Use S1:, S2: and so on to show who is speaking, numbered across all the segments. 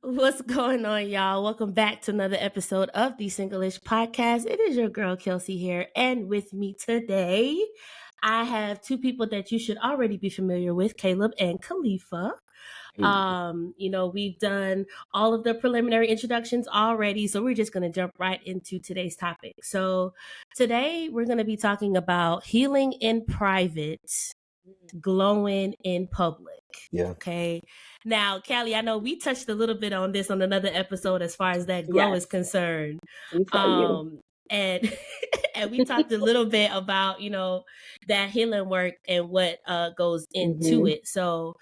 S1: What's going on, y'all? Welcome back to another episode of the Singlish Podcast. It is your girl Kelsey here, and with me today, I have two people that you should already be familiar with, Caleb and Khalifa.
S2: Hey,
S1: We've done all of the preliminary introductions already, so we're just going to jump right into today's topic. So, today we're going to be talking about healing in private, glowing in public.
S2: yeah.
S1: Okay. Now, Callie, I know we touched a little bit on this on another episode as far as that glow
S3: Yes,
S1: is concerned.
S3: we saw you.
S1: And and we talked a little bit about, that healing work and what goes into
S3: hmm
S1: it. So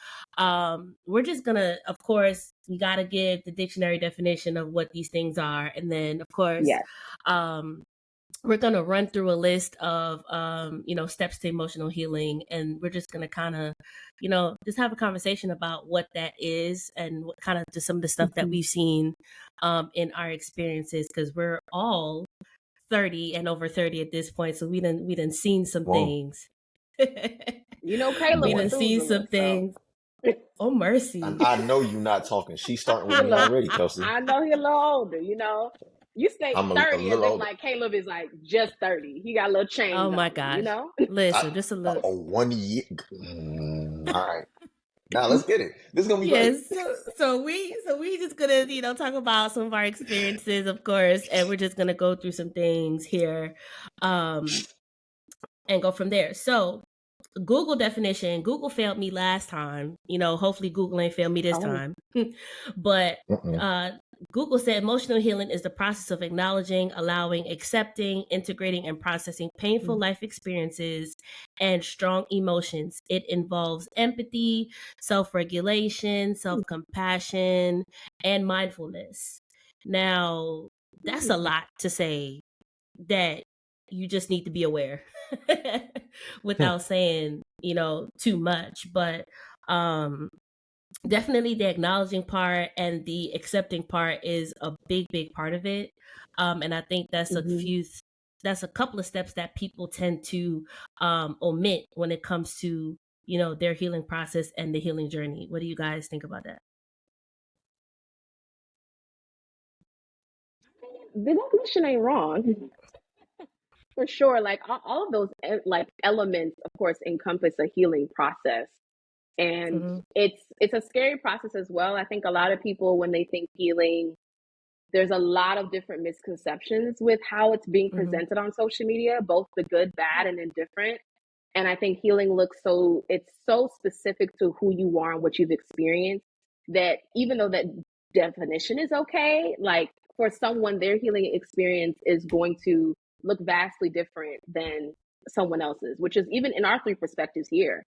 S1: we're just gonna, of course, we gotta give the dictionary definition of what these things are. And then of course,
S3: Yes.
S1: um we're going to run through a list of steps to emotional healing, and we're just going to kind of just have a conversation about what that is and what kind of just some of the stuff that
S3: hmm
S1: we've seen in our experiences, because we're all 30 and over 30 at this point, so we done seen some
S2: Whoa,
S1: things.
S3: Caleb
S1: We done
S2: boy.
S1: seen
S3: Methuselah,
S1: some
S3: so
S1: things. Oh,
S2: And
S1: mercy.
S2: I know you're not talking. She's starting with
S3: he a
S2: me
S3: little,
S2: already, Kelsey.
S3: I know he a little older, You say
S2: I'm a
S3: 30 as
S2: little
S3: if
S2: older.
S3: like Caleb is like just 30. He got a little
S1: Oh
S3: change
S1: my
S3: on
S1: gosh.
S3: him.
S2: I,
S1: Listen, just a little.
S2: 1 year. All right. Now let's get it. This is gonna be great.
S1: Yes. So we just gonna, talk about some of our experiences, of course, and we're just gonna go through some things here, um, and go from there. So Google definition. Google failed me last time. Hopefully Google ain't failed me this
S3: Oh,
S1: time. But
S2: Mm-mm.
S1: uh, Google said emotional healing is the process of acknowledging, allowing, accepting, integrating, and processing painful
S3: mm,
S1: life experiences and strong emotions. It involves empathy, self regulation, self compassion, and mindfulness. Now, that's a lot to say that you just need to be aware without saying, too much. But um definitely the acknowledging part and the accepting part is a big part of it. And I think
S3: mm-hmm.
S1: that's a couple of steps that people tend to omit when it comes to their healing process and the healing journey. What do you guys think about that?
S3: The definition ain't wrong. For sure. Like all of those like elements, of course, encompass a healing process. And
S1: Mm-hmm.
S3: it's a scary process as well. I think a lot of people when they think healing, there's a lot of different misconceptions with how it's being
S1: Mm-hmm.
S3: presented on social media, both the good, bad, and indifferent. And I think healing it's so specific to who you are and what you've experienced that even though that definition is okay, like for someone, their healing experience is going to look vastly different than someone else's, which is even in our three perspectives here.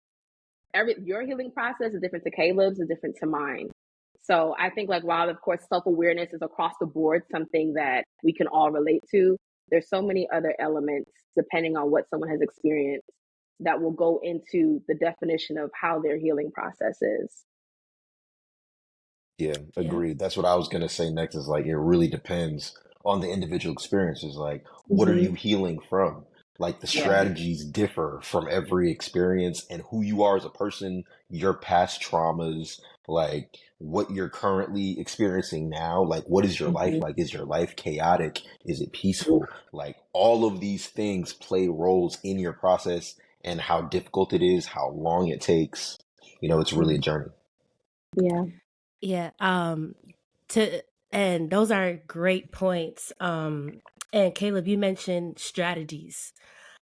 S3: Your healing process is different to Caleb's, is different to mine. So I think like while of course self-awareness is across the board something that we can all relate to, there's so many other elements depending on what someone has experienced that will go into the definition of how their healing process is.
S2: Yeah,
S1: Yeah.
S2: agreed. That's what I was gonna say next is like it really depends on the individual experiences. Like, what are you
S3: Mm-hmm.
S2: healing from? Like the
S3: Yeah.
S2: strategies differ from every experience and who you are as a person, your past traumas, like what you're currently experiencing now. Like, what is your life
S3: Mm-hmm.
S2: like? Is your life chaotic? Is it peaceful? Like, all of these things play roles in your process and how difficult it is, how long it takes. It's really a journey.
S3: Yeah.
S1: Yeah. To and those are great points. And Caleb, you mentioned strategies.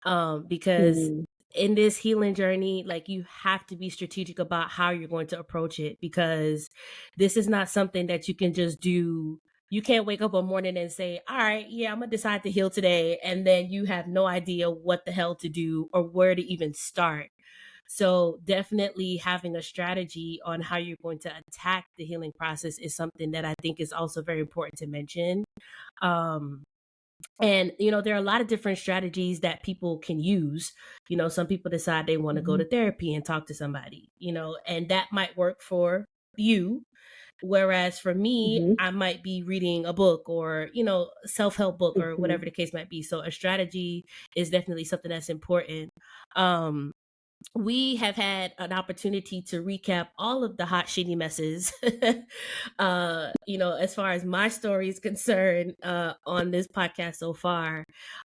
S1: Because
S3: Mm-hmm.
S1: in this healing journey, like you have to be strategic about how you're going to approach it, because this is not something that you can just do. You can't wake up one morning and say, all right, yeah, I'm gonna decide to heal today, and then you have no idea what the hell to do or where to even start. So definitely having a strategy on how you're going to attack the healing process is something that I think is also very important to mention. Um, and there are a lot of different strategies that people can use. Some people decide they want to go
S3: Mm-hmm.
S1: to therapy and talk to somebody, and that might work for you. Whereas for me,
S3: Mm-hmm.
S1: I might be reading a book or, self-help book or
S3: Mm-hmm.
S1: whatever the case might be. So a strategy is definitely something that's important. Um, we have had an opportunity to recap all of the hot shitty messes as far as my story is concerned, on this podcast so far.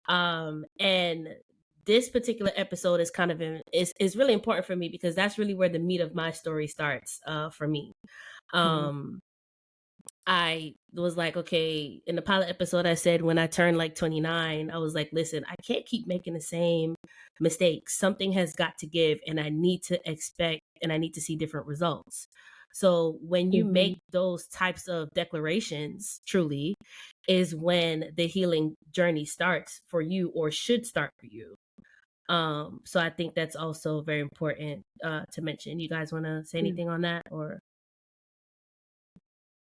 S1: And this particular episode is kind of is really important for me because that's really where the meat of my story starts, for me. um I was like, okay, in the pilot episode, I said when I turned like 29, I was like, listen, I can't keep making the same mistakes. Something has got to give, and I need to expect and I need to see different results. So when you
S3: Mm-hmm.
S1: make those types of declarations, truly, is when the healing journey starts for you or should start for you. So I think that's also very important to mention. You guys want to say anything on that, or?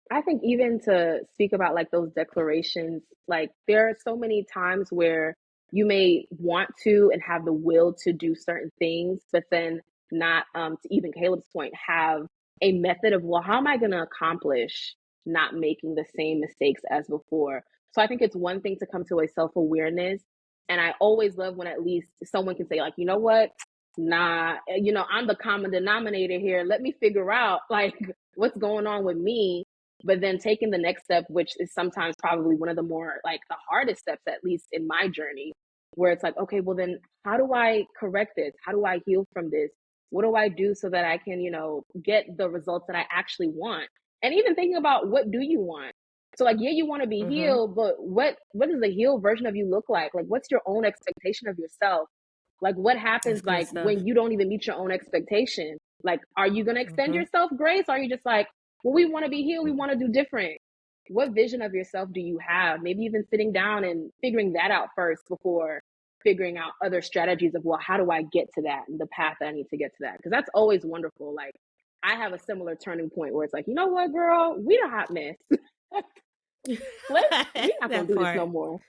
S3: I think even to speak about like those declarations, like there are so many times where you may want to and have the will to do certain things, but then not, to even Caleb's point, have a method of, well, how am I going to accomplish not making the same mistakes as before? So I think it's one thing to come to a self awareness. And I always love when at least someone can say, like, you know what? Nah, I'm the common denominator here. Let me figure out like what's going on with me, but then taking the next step, which is sometimes probably one of the more like the hardest steps, at least in my journey, where it's like, okay, well then how do I correct this? How do I heal from this? What do I do so that I can, get the results that I actually want? And even thinking about, what do you want? So like, yeah, you want to be
S1: Mm-hmm.
S3: healed, but what does the healed version of you look like? Like, what's your own expectation of yourself? Like, what
S1: That's
S3: happens
S1: good
S3: like
S1: stuff.
S3: when you don't even meet your own expectation? Like, are you going to extend
S1: Mm-hmm.
S3: yourself grace? Or are you just like, well, we want to be healed, we want to do different? What vision of yourself do you have? Maybe even sitting down and figuring that out first before figuring out other strategies of, well, how do I get to that and the path that I need to get to that? Because that's always wonderful. Like, I have a similar turning point where it's like, you know what, girl, we the hot mess. We're not gonna
S1: That
S3: do this no
S1: part.
S3: more.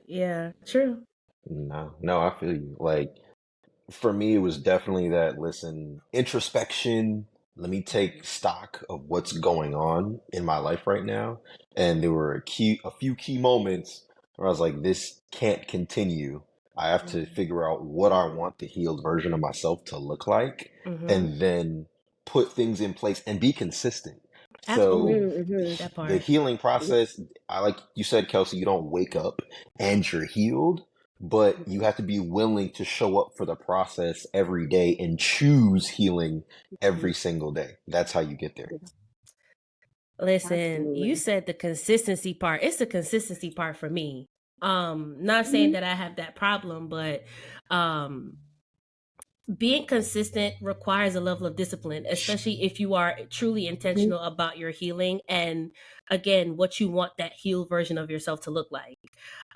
S1: Yeah, true.
S2: No, I feel you. Like, for me, it was definitely that, listen, introspection. Let me take stock of what's going on in my life right now. And there were a few key moments where I was like, this can't continue. I have to figure out what I want the healed version of myself to look like,
S1: Mm-hmm.
S2: and then put things in place and be consistent. So
S1: Absolutely.
S3: Mm-hmm.
S1: That
S2: the
S1: part.
S2: healing process, I like you said, Kelsey, you don't wake up and you're healed, but you have to be willing to show up for the process every day and choose healing every single day. That's how you get there.
S1: Listen, you
S3: Absolutely.
S1: said the consistency part. It's the consistency part for me. Not saying
S3: Mm-hmm.
S1: that I have that problem, but um being consistent requires a level of discipline, especially if you are truly intentional about your healing and, again, what you want that healed version of yourself to look like.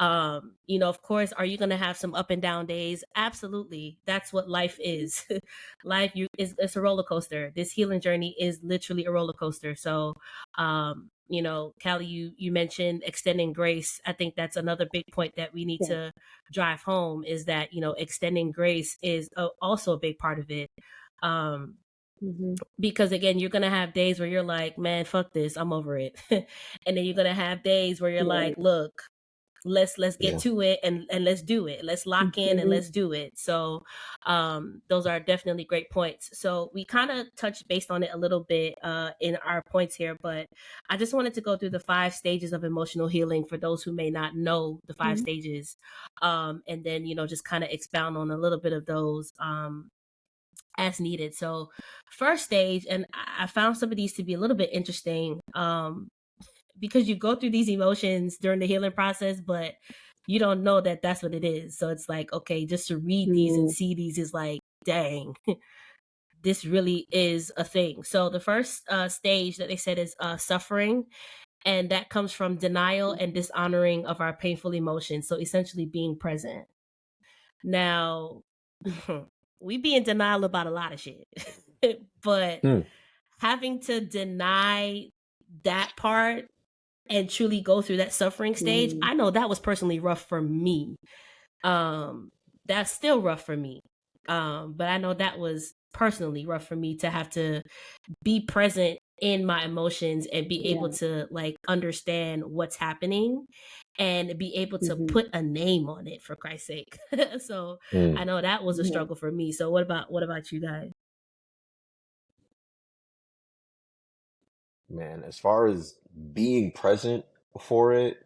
S1: Of course, are you going to have some up and down days? Absolutely. That's what life is. Life is it's a roller coaster. This healing journey is literally a roller coaster. So, Callie, you mentioned extending grace. I think that's another big point that we need
S3: Yeah.
S1: to drive home, is that extending grace is also a big part of it. um
S3: Mm-hmm.
S1: because again, you're gonna have days where you're like, man, fuck this, I'm over it. And then you're gonna have days where you're like,
S3: Right.
S1: look, let's get
S2: Yeah.
S1: to it, and let's do it, let's lock in and
S3: Mm-hmm.
S1: let's do it. So those are definitely great points. So we kind of touched based on it a little bit in our points here, but I just wanted to go through the 5 stages of emotional healing for those who may not know the 5 stages, and then just kind of expound on a little bit of those as needed. So first stage, and I found some of these to be a little bit interesting, because you go through these emotions during the healing process, but you don't know that that's what it is. So it's like, okay, just to read these and
S3: Mm-hmm.
S1: see these is like, dang, this really is a thing. So the first stage that they said is suffering, and that comes from denial and dishonoring of our painful emotions. So essentially being present. Now, we be in denial about a lot of shit, but
S2: Hmm.
S1: having to deny that part and truly go through that suffering stage,
S3: Mm-hmm.
S1: I know that was personally rough for me. Um, that's still rough for me. But I know that was personally rough for me to have to be present in my emotions and be able
S3: Yeah.
S1: to like understand what's happening and be able to
S3: Mm-hmm.
S1: put a name on it, for Christ's sake. So I
S2: Mm,
S1: know that was a
S3: Yeah.
S1: struggle for me. So what about you guys?
S2: man, as far as being present for it,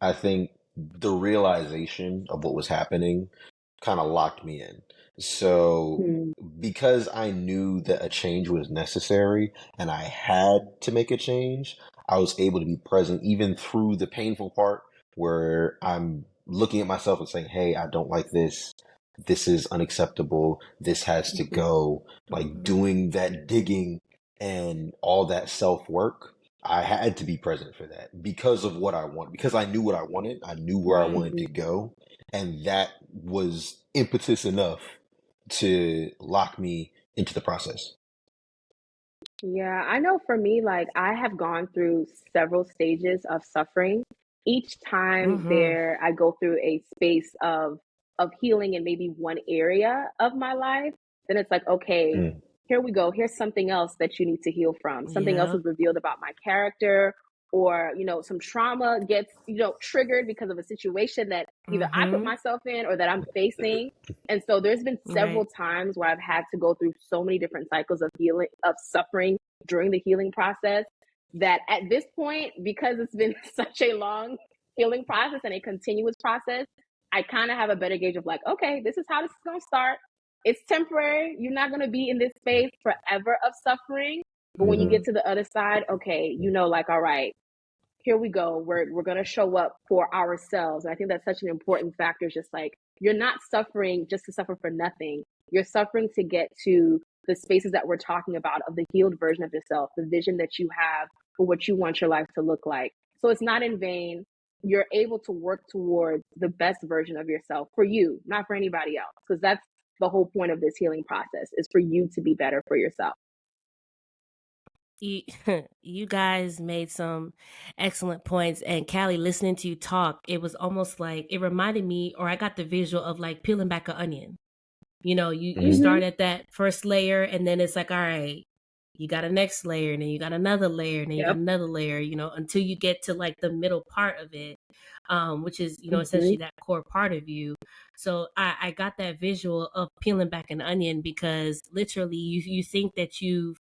S2: I think the realization of what was happening kind of locked me in. So,
S3: Mm-hmm.
S2: because I knew that a change was necessary and I had to make a change, I was able to be present even through the painful part where I'm looking at myself and saying, hey, I don't like this. This is unacceptable. This has to go. Like
S1: Mhm.
S2: doing that digging and all that self work. I had to be present for that because of what I want, because I knew what I wanted. I knew where I
S1: Right.
S2: wanted to go. And that was impetus enough to lock me into the process.
S3: Yeah, I know for me, like I have gone through several stages of suffering. Each time
S1: Mhm.
S3: I go through a space of healing in maybe one area of my life, then it's like, okay,
S2: Mm,
S3: here we go. Here's something else that you need to heal from. Something else
S1: Yep.
S3: is revealed about my character, or some trauma gets, triggered because of a situation that either I put
S1: Mhm.
S3: myself in or that I'm facing. And so there's been several
S1: Right.
S3: times where I've had to go through so many different cycles of healing, of suffering during the healing process, that at this point, because it's been such a long healing process and a continuous process, I kind of have a better gauge of like, okay, this is how this is going to start. It's temporary. You're not going to be in this space forever of suffering. But when you
S2: hmm
S3: get
S1: Mhm.
S3: to the other side, okay, like, all right, here we go. We're gonna show up for ourselves. And I think that's such an important factor. It's just like you're not suffering just to suffer for nothing. You're suffering to get to the spaces that we're talking about of the healed version of yourself, the vision that you have for what you want your life to look like. So it's not in vain. You're able to work towards the best version of yourself for you, not for anybody else. Because that's the whole point of this healing process, is for you to be better for yourself.
S1: You, you guys made some excellent points. And Callie, listening to you talk, it was almost like it reminded me, or I got the visual of like peeling back an onion. You
S2: hmm
S3: Mm-hmm.
S1: start at that first layer, and then it's like, all right, you got a next layer, and then you got another layer, and then you got
S3: Yep.
S1: another layer, until you get to like the middle part of it, which is,
S3: Mm-hmm.
S1: essentially that core part of you. So I got that visual of peeling back an onion, because literally you think that you've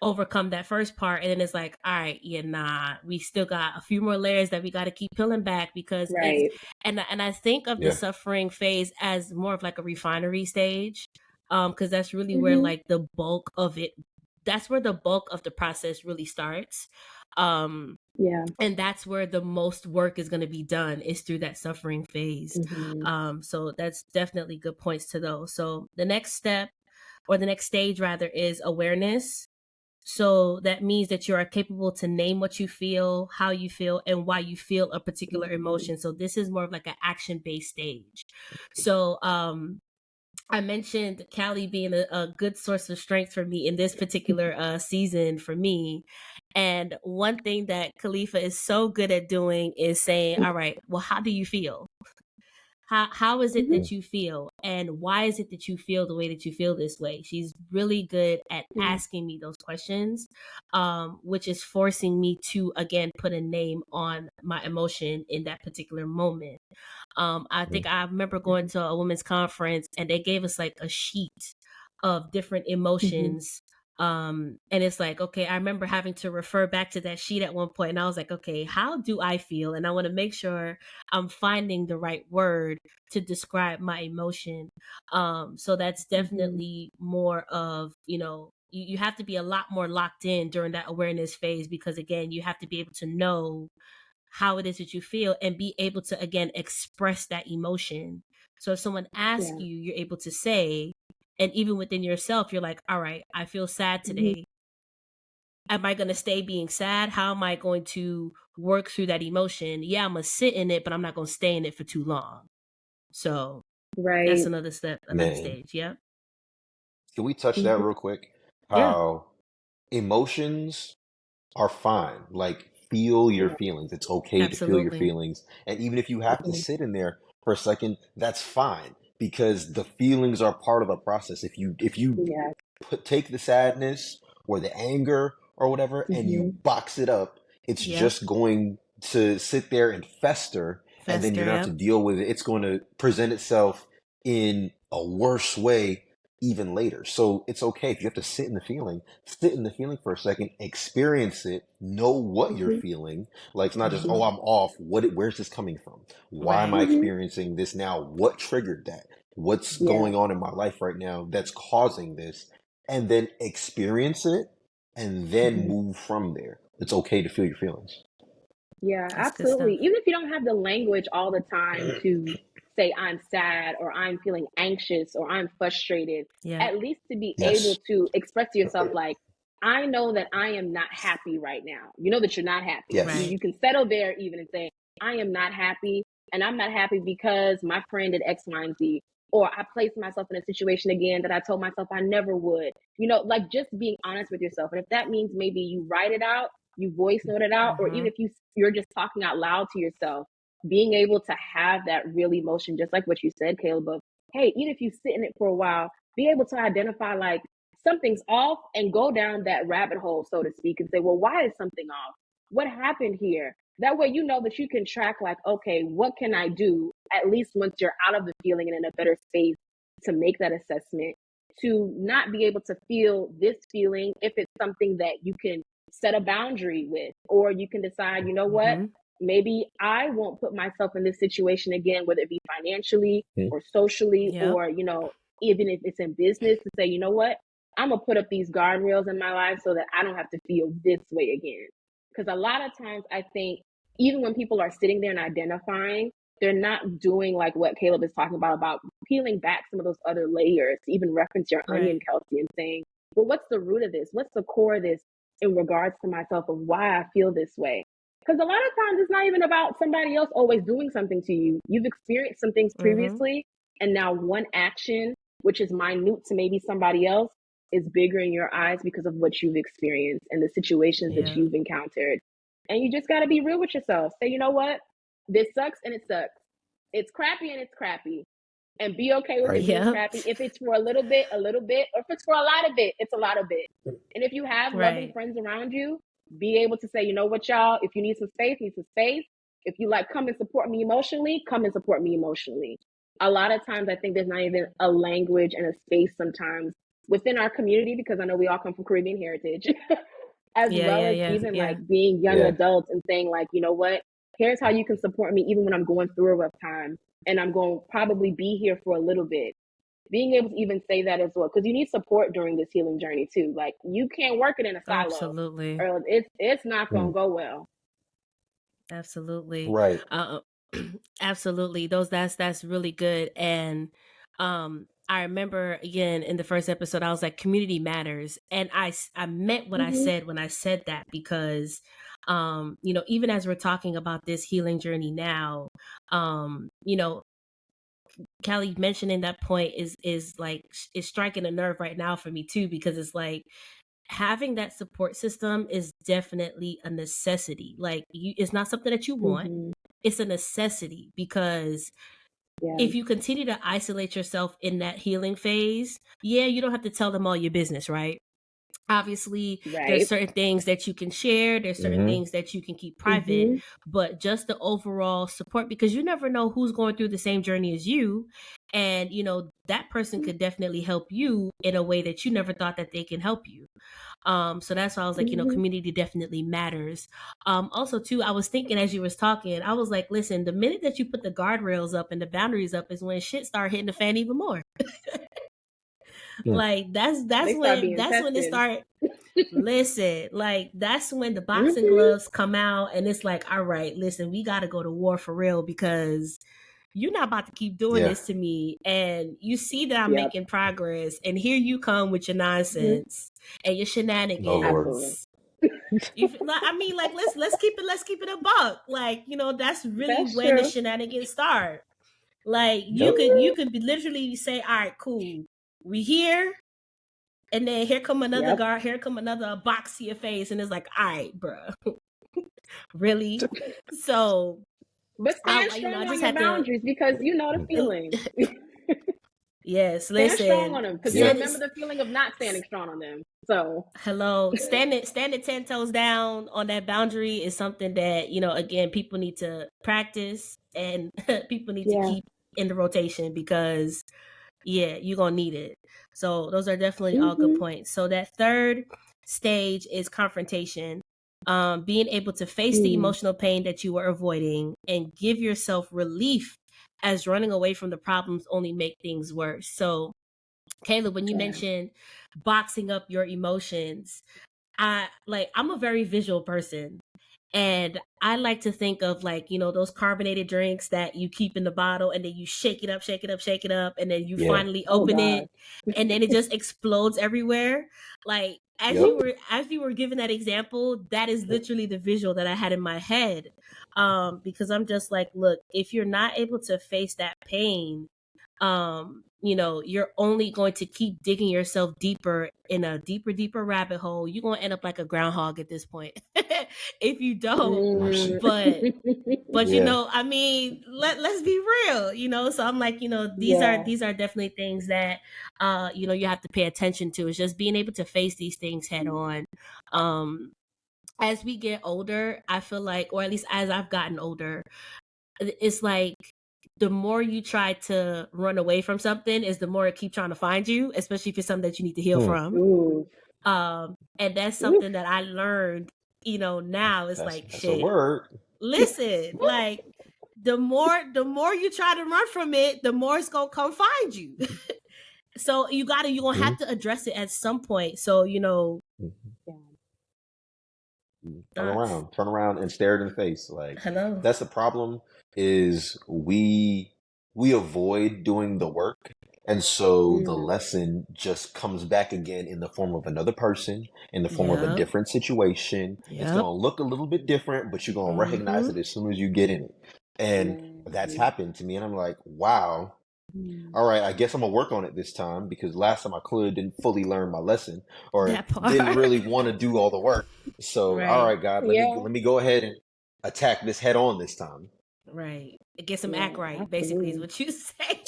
S1: overcome that first part, and then it's like, all right, yeah, nah, we still got a few more layers that we got to keep peeling back, because it's
S3: Right.
S1: and I think of the
S2: Yeah.
S1: suffering phase as more of like a refinery stage, because that's really where
S3: Mm-hmm.
S1: like the bulk of it, that's where the bulk of the process really starts, um
S3: Yeah.
S1: and that's where the most work is going to be done, is through that suffering phase.
S3: Mm-hmm.
S1: So that's definitely good points to those. So the next step, or the next stage rather, is awareness. So that means that you are capable to name what you feel, how you feel, and why you feel a particular
S3: Mm-hmm.
S1: emotion. So this is more of like an action based stage. So I mentioned Callie being a good source of strength for me in this particular season for me. And one thing that Khalifa is so good at doing is saying, all right, well, how do you feel? How is it
S3: Mm-hmm.
S1: that you feel, and why is it that you feel the way that you feel this way? She's really good at
S3: Yeah.
S1: asking me those questions, which is forcing me to again put a name on my emotion in that particular moment. I
S2: Mm,
S1: think I remember going to a women's conference, and they gave us like a sheet of different
S3: Mm-hmm.
S1: emotions. And it's like, okay, I remember having to refer back to that sheet at one point, and I was like, okay, how do I feel? And I want to make sure I'm finding the right word to describe my emotion. So that's
S3: Mm-hmm.
S1: definitely more of, you have to be a lot more locked in during that awareness phase, because again, you have to be able to know how it is that you feel, and be able to again express that emotion. So if someone asks
S3: Yeah.
S1: you, you're able to say, and even within yourself, you're like, all right, I feel sad
S3: Mm-hmm.
S1: today. Am I going to stay being sad? How am I going to work through that emotion? Yeah, I'm going to sit in it, but I'm not going to stay in it for too long. So that's
S3: Right.
S1: another step, another
S2: man,
S1: stage. Yeah.
S2: can we touch that
S3: Mm-hmm.
S2: real quick?
S1: Yeah.
S2: How emotions are fine. Like, feel your
S3: Yeah.
S2: feelings. It's okay to feel your
S1: Absolutely.
S2: feelings. And even if you have to
S3: Mm-hmm.
S2: sit in there for a second, that's fine because the feelings are part of the process. If you
S3: Yeah.
S2: take the sadness or the anger or whatever and you
S3: Mm-hmm.
S2: box it up, it's
S1: Yep.
S2: just going to sit there and fester, and then you're
S1: Fester,
S2: gonna have to
S1: yep.
S2: deal with it. It's going to present itself in a worse way even later. So it's okay if you have to sit in the feeling for a second, experience it, know what you're
S3: Mhm.
S2: feeling. Like it's not just, oh,
S1: Mhm.
S2: I'm off. Where's this coming from? Why am I
S1: Right.
S3: Mhm.
S2: experiencing this now? What triggered that? What's
S3: Yeah.
S2: going on in my life right now that's causing this? And then experience it and then
S3: Mhm.
S2: move from there. It's okay to feel your feelings.
S3: Yeah,
S1: That's good
S3: absolutely.
S1: stuff.
S3: Even if you don't have the language all the time to say I'm sad or I'm feeling anxious or I'm frustrated,
S1: Yeah.
S3: at least to be able
S2: Yes.
S3: to express to yourself like, I know that I am not happy right now. You know that you're not happy. You
S2: Yes.
S1: Right.
S3: you can settle there even and say, I am not happy, and I'm not happy because my friend did X, Y, and Z. Or I placed myself in a situation again that I told myself I never would. Like just being honest with yourself. And if that means maybe you write it out, you voice note it out, or even
S1: Mhm.
S3: if you're just talking out loud to yourself, being able to have that real emotion, just like what you said, Caleb, of, hey, even if you sit in it for a while, be able to identify like something's off and go down that rabbit hole, so to speak, and say, well, why is something off? What happened here? That way you know that you can track like, okay, what can I do at least once you're out of the feeling and in a better space to make that assessment, to not be able to feel this feeling if it's something that you can set a boundary with, or you can decide, you know what,
S1: Mhm.
S3: maybe I won't put myself in this situation again, whether it be financially
S2: Mhm.
S3: or socially,
S1: Yep.
S3: or even if it's in business, to say, you know what, I'm gonna put up these guardrails in my life so that I don't have to feel this way again. Because a lot of times I think even when people are sitting there and identifying, they're not doing like what Caleb is talking about peeling back some of those other layers, to even reference your onion,
S1: Right.
S3: Kelsey, and saying, well, what's the root of this? What's the core of this in regards to myself, of why I feel this way? Because a lot of times it's not even about somebody else always doing something to you. You've experienced some things
S1: Mhm.
S3: previously, and now one action, which is minute to maybe somebody else, is bigger in your eyes because of what you've experienced and the situations that
S1: Yeah.
S3: you've encountered. And you just got to be real with yourself. Say, you know what? This sucks and it sucks. It's crappy and it's crappy. And be okay with it
S2: Right.
S3: being
S1: Yep.
S3: crappy. If it's for a little bit, or if it's for a lot of it, it's a lot of it. And if you have loving
S1: Right.
S3: friends around you, be able to say, you know what, y'all, if you need some space, need some space. If you like, come and support me emotionally, come and support me emotionally. A lot of times I think there's not even a language and a space sometimes within our community, because I know we all come from Caribbean heritage, as
S1: Yeah.
S3: well
S1: Yeah.
S3: as
S1: Yeah.
S3: even
S1: Yeah.
S3: like being young
S2: Yeah.
S3: adults and saying like, you know what, here's how you can support me even when I'm going through a rough time and I'm going to probably be here for a little bit. Being able to even say that as well, because you need support during this healing journey too. Like you can't work it in a silo,
S1: Absolutely.
S3: or it's not gonna
S2: Mm.
S3: go well.
S1: Absolutely.
S2: Right.
S1: Uh, absolutely. That's really good. And I remember again in the first episode, I was like, community matters. And I meant what I
S3: Mm-hmm.
S1: said when I said that, because, even as we're talking about this healing journey now, um, you know, Callie mentioning that point is like, is striking a nerve right now for me too, because it's like, having that support system is definitely a necessity. Like, it's not something that you want,
S3: Mm-hmm.
S1: it's a necessity, because
S3: Yeah.
S1: if you continue to isolate yourself in that healing phase, yeah, you don't have to tell them all your business, right? Obviously, there's
S3: Right.
S1: certain things that you can share, there's certain
S2: Mm-hmm.
S1: things that you can keep private,
S3: Mm-hmm.
S1: but just the overall support, because you never know who's going through the same journey as you, and that person could definitely help you in a way that you never thought that they can help you. So that's why I was like,
S3: Mm-hmm.
S1: community definitely matters. Also too, I was thinking as you was talking, I was like, listen, the minute that you put the guardrails up and the boundaries up is when shit start hitting the fan even more.
S2: Mm.
S1: Like that's
S3: They start
S1: when
S3: being
S1: it
S3: tested.
S1: start. Listen, like that's when the boxing
S3: Mm-hmm.
S1: gloves come out, and it's like, all right, listen, we got to go to war for real, because you're not about to keep doing
S2: Yeah.
S1: this to me, and you see that I'm
S3: Yep.
S1: making progress, and here you come with your
S3: Mm-hmm.
S1: nonsense and your
S2: Oh Lord.
S3: Absolutely.
S1: shenanigans. I mean, like let's keep it a buck. Like, that's really
S3: That's
S1: when the
S3: true.
S1: shenanigans start. Like
S2: Yep.
S1: you
S3: Mm-hmm.
S1: could be literally say, all right, cool, we here, and then here come another
S3: Yep.
S1: guard, here come another box to your face, and it's like, all right, bro, really? So
S3: But stand
S1: I
S3: strong
S1: I
S3: on
S1: just
S3: your
S1: had to.
S3: boundaries because you know the feeling.
S1: Yes,
S3: Stand strong
S1: listen.
S3: on them, because you
S2: Yeah.
S3: remember the feeling of not standing strong on them. So
S1: Hello, standing 10 toes down on that boundary is something that, again, people need to practice, and people need to
S3: yeah.
S1: keep in the rotation because you're gonna need it. So those are definitely all good points. So that third stage is confrontation. Being able to face the emotional pain that you were avoiding and give yourself relief, as running away from the problems only make things worse. So Caleb, when you mentioned boxing up your emotions, I'm a very visual person. And I like to think of, like, those carbonated drinks that you keep in the bottle and then you shake it up, shake it up, shake it up, and then you
S2: Yeah.
S1: finally
S3: Oh
S1: open
S3: God.
S1: it and then it just explodes everywhere. Like, as
S2: Yep.
S1: you were giving that example, that is literally the visual that I had in my head. Because I'm just like, look, if you're not able to face that pain, you're only going to keep digging yourself deeper in a deeper rabbit hole. You're going to end up like a groundhog at this point if you don't.
S2: Mercy.
S1: But
S2: Yeah.
S1: I mean, let's be real. So I'm like,
S3: Yeah.
S1: these are definitely things that you have to pay attention to. It's just being able to face these things head on. As we get older, I feel like, or at least as I've gotten older, it's like the more you try to run away from something is the more it keeps trying to find you, especially if it's something that you need to heal from.
S3: Ooh.
S1: And that's something that I learned, now it's like,
S2: That's a
S1: shit,
S2: word.
S1: listen, like the more you try to run from it, the more it's gonna come find you. So you're gonna have to address it at some point. So, thoughts?
S2: Turn around and stare it in the face. Like,
S1: Hello.
S2: that's the problem, is we avoid doing the work. And so the lesson just comes back again in the form of another person, in the form of a
S1: Yep.
S2: different situation. It's
S1: Yep.
S2: going to look a little bit different, but you're going to recognize it as soon as you get in it. And that's happened to me. And I'm like, wow, all right, I guess I'm going to work on it this time, because last time I clearly didn't fully learn my lesson, or
S1: That part.
S2: didn't really want to do all the work. So,
S1: Right.
S2: all right, God,
S3: Yeah.
S2: let me go ahead and attack this head on this time.
S1: Right. Get some
S3: Yeah,
S1: act right, basically, is what you say.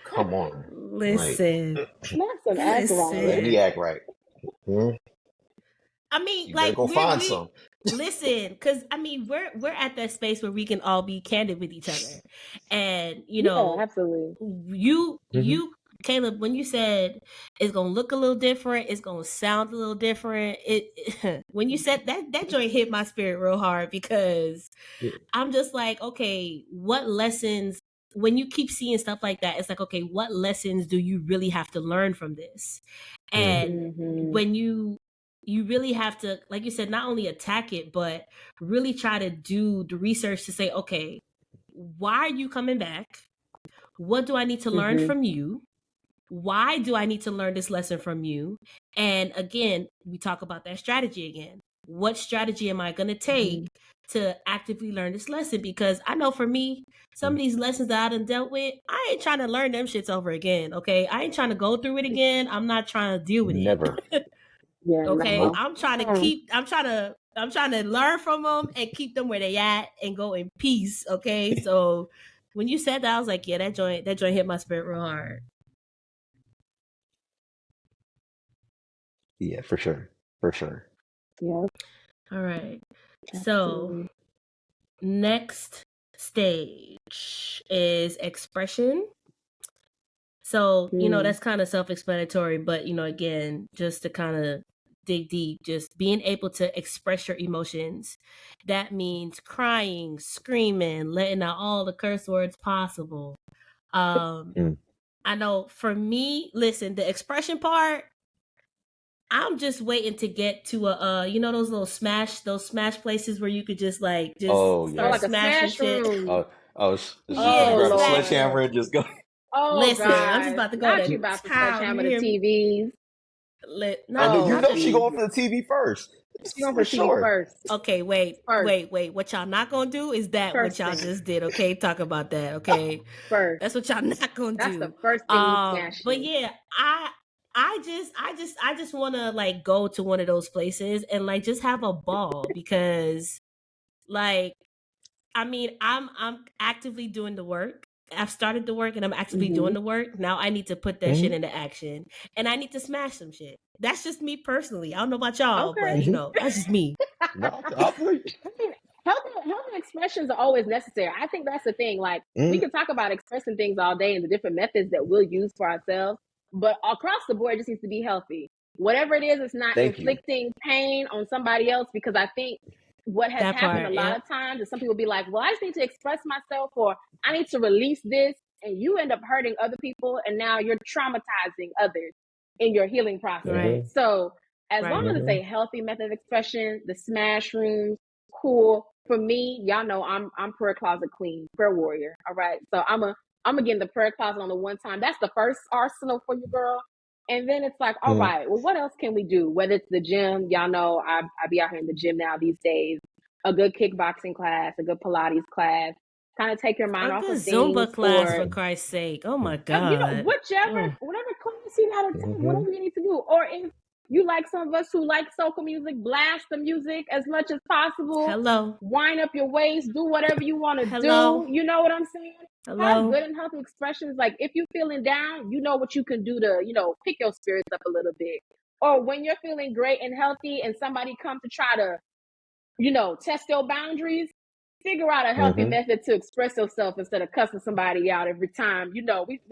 S2: Come on.
S1: Listen.
S3: Not some act
S2: Let
S3: right.
S2: me act right.
S1: I mean,
S2: You better
S1: like,
S2: go find some.
S1: listen, because I mean, we're at that space where we can all be candid with each other, and
S3: Yeah, absolutely.
S1: you Caleb, when you said it's gonna look a little different, it's gonna sound a little different, when you said that joint hit my spirit real hard, because I'm just like, okay, what lessons, when you keep seeing stuff like that, it's like, okay, what lessons do you really have to learn from this? And when you really have to, like you said, not only attack it, but really try to do the research to say, okay, why are you coming back? What do I need to learn from you? Why do I need to learn this lesson from you? And again, we talk about that strategy again. What strategy am I going to take to actively learn this lesson? Because I know for me, some of these lessons that I done dealt with, I ain't trying to learn them shits over again. Okay. I ain't trying to go through it again. I'm not trying to deal with
S2: Never.
S1: it.
S3: Yeah.
S1: Okay.
S2: Nope.
S1: I'm trying to learn from them and keep them where they at and go in peace. Okay. So when you said that, I was like, yeah, that joint hit my spirit real hard.
S2: Yeah, for sure. For sure.
S3: Yeah.
S1: All right.
S3: Absolutely.
S1: So next stage is expression. So, that's kind of self-explanatory, but again, just to kind of dig deep, just being able to express your emotions. That means crying, screaming, letting out all the curse words possible. I know for me, listen, the expression part, I'm just waiting to get to those smash places where you could just
S2: Oh,
S1: start
S2: yeah.
S3: Like a
S1: smashing
S3: smash
S1: shit.
S3: room.
S2: You
S1: Yeah,
S2: grab a
S3: Lord.
S2: sledgehammer and just go.
S3: Oh
S1: listen, I'm just
S3: God.
S1: about to go
S3: Not
S1: to
S3: you about to
S1: town.
S3: sledgehammer
S1: You
S3: the
S1: hear me?
S3: TVs.
S1: No,
S2: You
S1: not
S2: know
S1: the.
S2: she going for the TV first.
S3: She going
S2: For
S3: for TV
S2: sure.
S3: first.
S1: Okay, wait. What y'all not gonna do is that
S3: First
S1: what y'all
S3: thing.
S1: just did. Okay, talk about that. Okay,
S3: First.
S1: that's what y'all not gonna
S3: That's
S1: do.
S3: the first thing you smash.
S1: But yeah, I just want to like go to one of those places and like just have a ball, because like, I mean, I'm actively doing the work. I've started the work and I'm actively doing the work. Now I need to put that shit into action, and I need to smash some shit. That's just me personally. I don't know about y'all,
S3: Okay.
S1: but that's just me.
S2: No, I feel you.
S3: I mean, healthy expressions are always necessary. I think that's the thing. Like, we can talk about expressing things all day and the different methods that we'll use for ourselves, but across the board, it just needs to be healthy. Whatever it is, it's not
S2: Thank you.
S3: inflicting pain on somebody else, because I think what has
S1: That
S3: happened
S1: part,
S3: a lot of times is some people be like, well, I just need to express myself, or I need to release this, and you end up hurting other people, and now you're traumatizing others in your healing process.
S1: Right.
S3: So as long as it's
S2: Mhm.
S3: a healthy method of expression, the smash rooms, cool. For me, y'all know I'm prayer closet queen, prayer warrior. All right. So I'm gonna get in the prayer closet on the one time. That's the first arsenal for you, girl. And then it's like, all right, well, what else can we do? Whether it's the gym, y'all know I be out here in the gym now these days. A good kickboxing class, a good Pilates class, kind of take your mind
S1: A
S3: off
S1: good
S3: of
S1: Zumba
S3: things.
S1: class,
S3: Or
S1: for Christ's sake. Oh my
S3: you know,
S1: God.
S3: whatever class you gotta take, whatever you need to do. Or if you like some of us who like soca music, blast the music as much as possible.
S1: Hello.
S3: Wind up your waist, do whatever you want to
S1: Hello.
S3: do. You know what I'm saying? Have
S1: Hello.
S3: good and healthy expressions. Like, if you're feeling down, you know what you can do to, pick your spirits up a little bit. Or when you're feeling great and healthy and somebody comes to try to, test your boundaries, figure out a healthy method to express yourself instead of cussing somebody out every time. We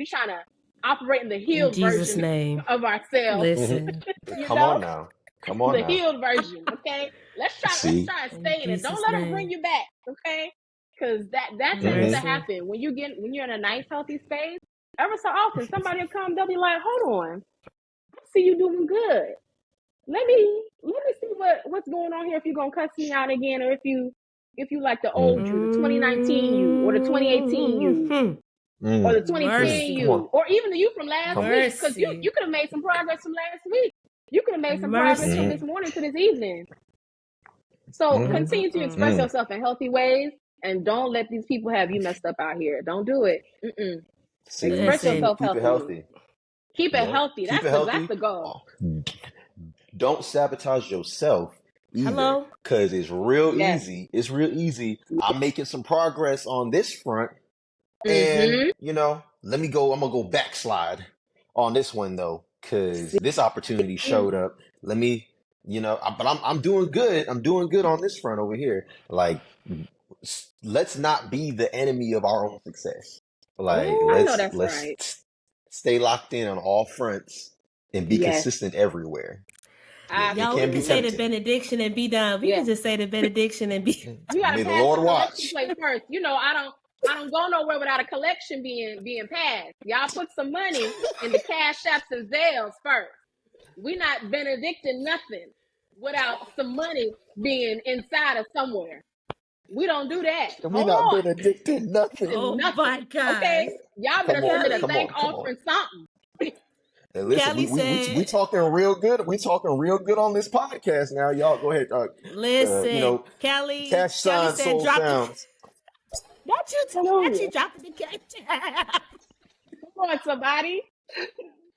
S3: trying to operate in the
S1: In
S3: healed
S1: Jesus'
S3: version
S1: name.
S3: of ourselves.
S1: Listen.
S3: You
S2: Come
S3: know,
S2: on now. Come on
S3: the
S2: now.
S3: healed version. Okay, let's try
S2: See?
S3: and
S1: In
S3: stay in it. Don't
S1: Jesus'
S3: let them bring
S1: name.
S3: you back. Okay, because that tends to
S1: Mercy.
S3: happen when you're in a nice healthy space. Ever so often, somebody will come. They'll be like, "Hold on, I see you doing good. Let me see what's going on here. If you're gonna cuss me out again, or if you like the old you, the 2019 you, or the 2018 you, or the 2010
S1: Mercy.
S2: Come on.
S3: you, or even the you from last
S2: Come.
S3: week, because you
S1: Mercy.
S3: could have made some progress from last week. You could have made some progress from
S1: Mercy.
S3: this morning to this evening. So continue to express yourself in healthy ways, and don't let these people have you messed up out here. Don't do it.
S2: See,
S3: Express
S1: Listen.
S3: yourself
S2: keep it
S3: healthily.
S2: healthy.
S3: Keep it
S2: Yeah.
S3: healthy.
S2: Keep
S3: That's
S2: it
S3: the
S2: healthy.
S3: goal.
S2: Don't sabotage yourself either,
S1: Hello.
S2: because it's real
S3: Yes.
S2: easy. It's real easy. I'm making some progress on this front,
S3: Mm-hmm.
S2: and I'm gonna go backslide on this one though, because this opportunity showed up. Let me, but I'm doing good. I'm doing good on this front over here. Like, let's not be the enemy of our own success. Like,
S3: Oh, I know
S2: let's
S3: that's right.
S2: stay locked in on all fronts and be
S3: Yes,
S2: consistent everywhere. It
S1: Y'all, we
S2: can be
S1: can say
S3: absolutely.
S1: the
S2: tempting.
S1: benediction and be done. We
S3: Yeah.
S1: can just say the benediction and be.
S3: You gotta
S2: May the
S3: pass the
S2: Lord
S3: collection
S2: watch.
S3: plate first. I don't go nowhere without a collection being passed. Y'all put some money in the cash apps and Zales first. We not benedicting nothing without some money being inside of somewhere. We don't do that.
S2: We
S3: Hold
S2: not
S3: on.
S2: benedicting nothing.
S1: Oh
S3: Nothing.
S1: my God.
S3: Okay? Y'all better
S2: Come on,
S3: submit a
S1: Kelly.
S2: come
S3: thank
S2: on, come on.
S3: offering something.
S2: And listen,
S1: Kelly
S2: we
S1: said,
S2: talking real good. We talking real good on this podcast now. Y'all go ahead.
S1: listen, Kelly
S2: Cash sign
S1: said,
S2: soul
S1: drop the.
S2: sounds.
S1: Not you
S3: Hallelujah.
S1: actually dropping the cash.
S3: Come on, somebody.
S2: Come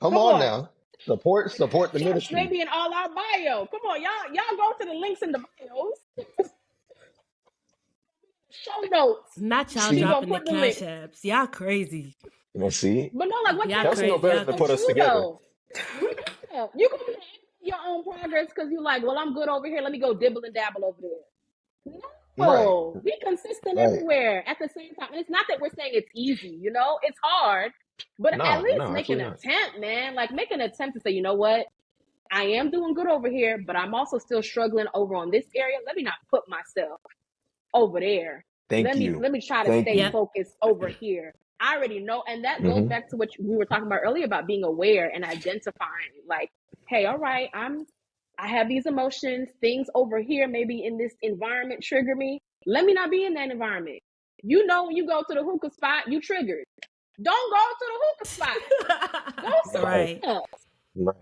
S3: Come
S2: on
S3: on.
S2: now. Support the
S3: Cash may
S2: ministry.
S3: be in all our bio. Come on, y'all go to the links in the bios. Show notes.
S1: Not y'all
S3: She
S2: See,
S3: gonna
S1: dropping the
S3: put the
S1: cash
S3: link.
S1: apps. Y'all crazy.
S2: see.
S3: But no, like, what
S1: Y'all
S3: Kelly
S2: Kelsey know
S1: crazy.
S3: said
S2: better
S3: is
S1: Y'all.
S2: than to
S3: so
S2: put us
S3: true
S2: together.
S3: though. You can be your own progress because you're like, well, I'm good over here. Let me go dibble and dabble over there.
S2: Right,
S3: No, be consistent
S2: right.
S3: everywhere at the same time. And it's not that we're saying it's easy, it's hard, but at
S2: No,
S3: least
S2: no,
S3: make an
S2: absolutely not.
S3: attempt, man. Like, make an attempt to say, you know what? I am doing good over here, but I'm also still struggling over on this area. Let me not put myself over there.
S2: Thank
S3: Let me
S2: you.
S3: try to
S2: Thank
S3: stay
S2: you.
S1: Yep.
S3: focused over here. I already know, and that goes back to what we were talking about earlier about being aware and identifying. Like, hey, all right, I have these emotions. Things over here, maybe in this environment, trigger me. Let me not be in that environment. When you go to the hookah spot, you triggered. Don't go to the hookah spot. Go
S2: Right,
S3: somewhere else.
S2: right.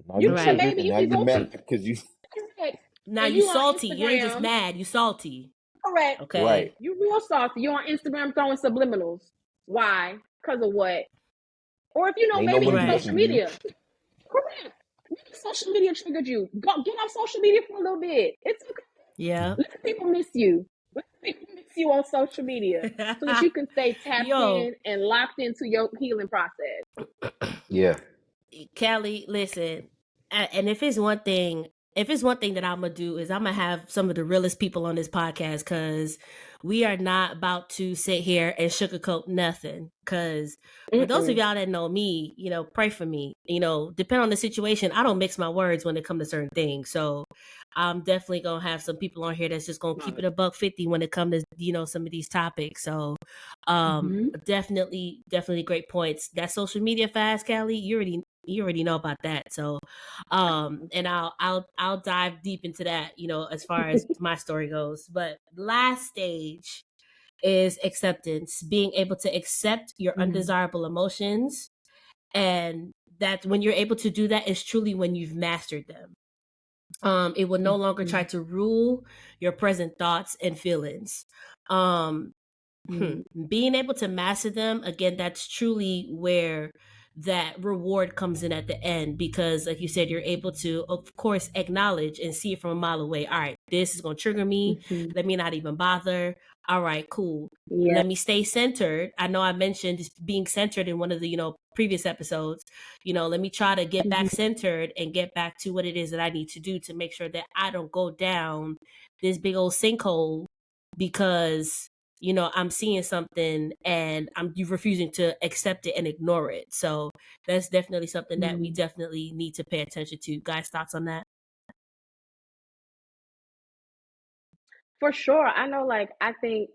S2: Now
S3: You
S2: you
S3: know,
S1: Right.
S2: triggered,
S3: maybe
S2: and
S3: if
S2: now
S3: you
S2: you
S3: go to
S2: mad because you.
S3: correct,
S1: Now
S3: and
S1: you
S3: you on
S1: salty. You ain't just
S3: Instagram,
S1: mad. You salty.
S3: correct,
S1: Okay.
S2: Right.
S3: you real saucy. You on Instagram throwing subliminals. Why? Because of what? Or if
S2: Ain't
S3: maybe
S2: nobody
S3: it's
S1: Right.
S3: social
S2: missing you.
S3: media. Correct. Maybe social media triggered you. Go get off social media for a little bit. It's okay.
S1: Yeah.
S3: Let people miss you. Let people miss you on social media so that you can stay tapped
S1: Yo,
S3: in and locked into your healing process.
S2: Yeah.
S1: Callie, listen, and if it's one thing that I'm gonna do is I'm gonna have some of the realest people on this podcast because we are not about to sit here and sugarcoat nothing. Because for those of
S3: Mm-mm.
S1: y'all that know me, pray for me. Depending on the situation, I don't mix my words when it comes to certain things. So I'm definitely gonna have some people on here that's just gonna keep it a $1.50 when it comes to some of these topics. So
S3: Mm-hmm.
S1: definitely great points. That social media fast, Callie, you already know about that. So and I'll dive deep into that, as far as my story goes. But last stage is acceptance, being able to accept your undesirable emotions, and that when you're able to do that is truly when you've mastered them. It will no longer try to rule your present thoughts and feelings. um Being able to master them, again, that's truly where that reward comes in at the end, because like you said, you're able to, of course, acknowledge and see it from a mile away. All right, this is going to trigger me.
S3: Mm-hmm.
S1: Let me not even bother. All right, cool.
S3: Yeah.
S1: Let me stay centered. I know I mentioned being centered in one of the previous episodes. Let me try to get back centered and get back to what it is that I need to do to make sure that I don't go down this big old sinkhole because I'm seeing something and I'm refusing to accept it and ignore it. So that's definitely something that we definitely need to pay attention to. Guys, thoughts on that?
S3: For sure. I know, I think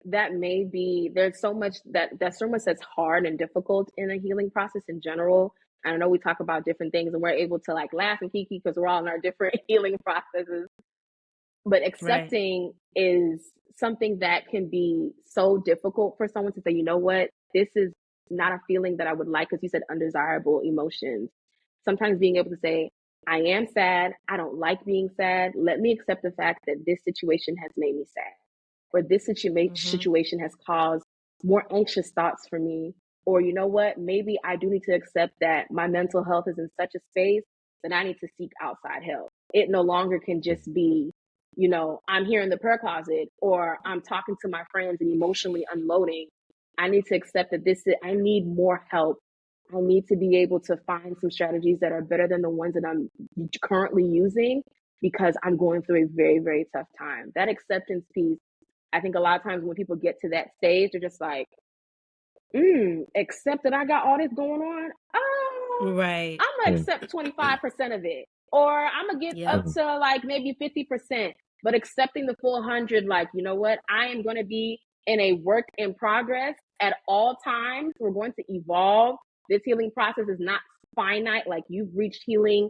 S3: that may be, there's so much that's so much that's hard and difficult in a healing process in general. I know we talk about different things and we're able to laugh and kiki because we're all in our different healing processes. But accepting is something that can be so difficult for someone to say, you know what, this is not a feeling that I would like, because you said undesirable emotions. Sometimes being able to say, I am sad. I don't like being sad. Let me accept the fact that this situation has made me sad, or this situation has caused more anxious thoughts for me. Or, you know what, maybe I do need to accept that my mental health is in such a space that I need to seek outside help. It no longer can just be, I'm here in the prayer closet or I'm talking to my friends and emotionally unloading. I need to accept that I need more help. I need to be able to find some strategies that are better than the ones that I'm currently using, because I'm going through a very, very tough time. That acceptance piece, I think a lot of times when people get to that stage, they're just like, accept that I got all this going on. Oh,
S1: Right.
S3: I'm going to accept 25% of it. Or I'm going to get up to maybe 50%, but accepting the full 100, you know what? I am going to be in a work in progress at all times. We're going to evolve. This healing process is not finite. You've reached healing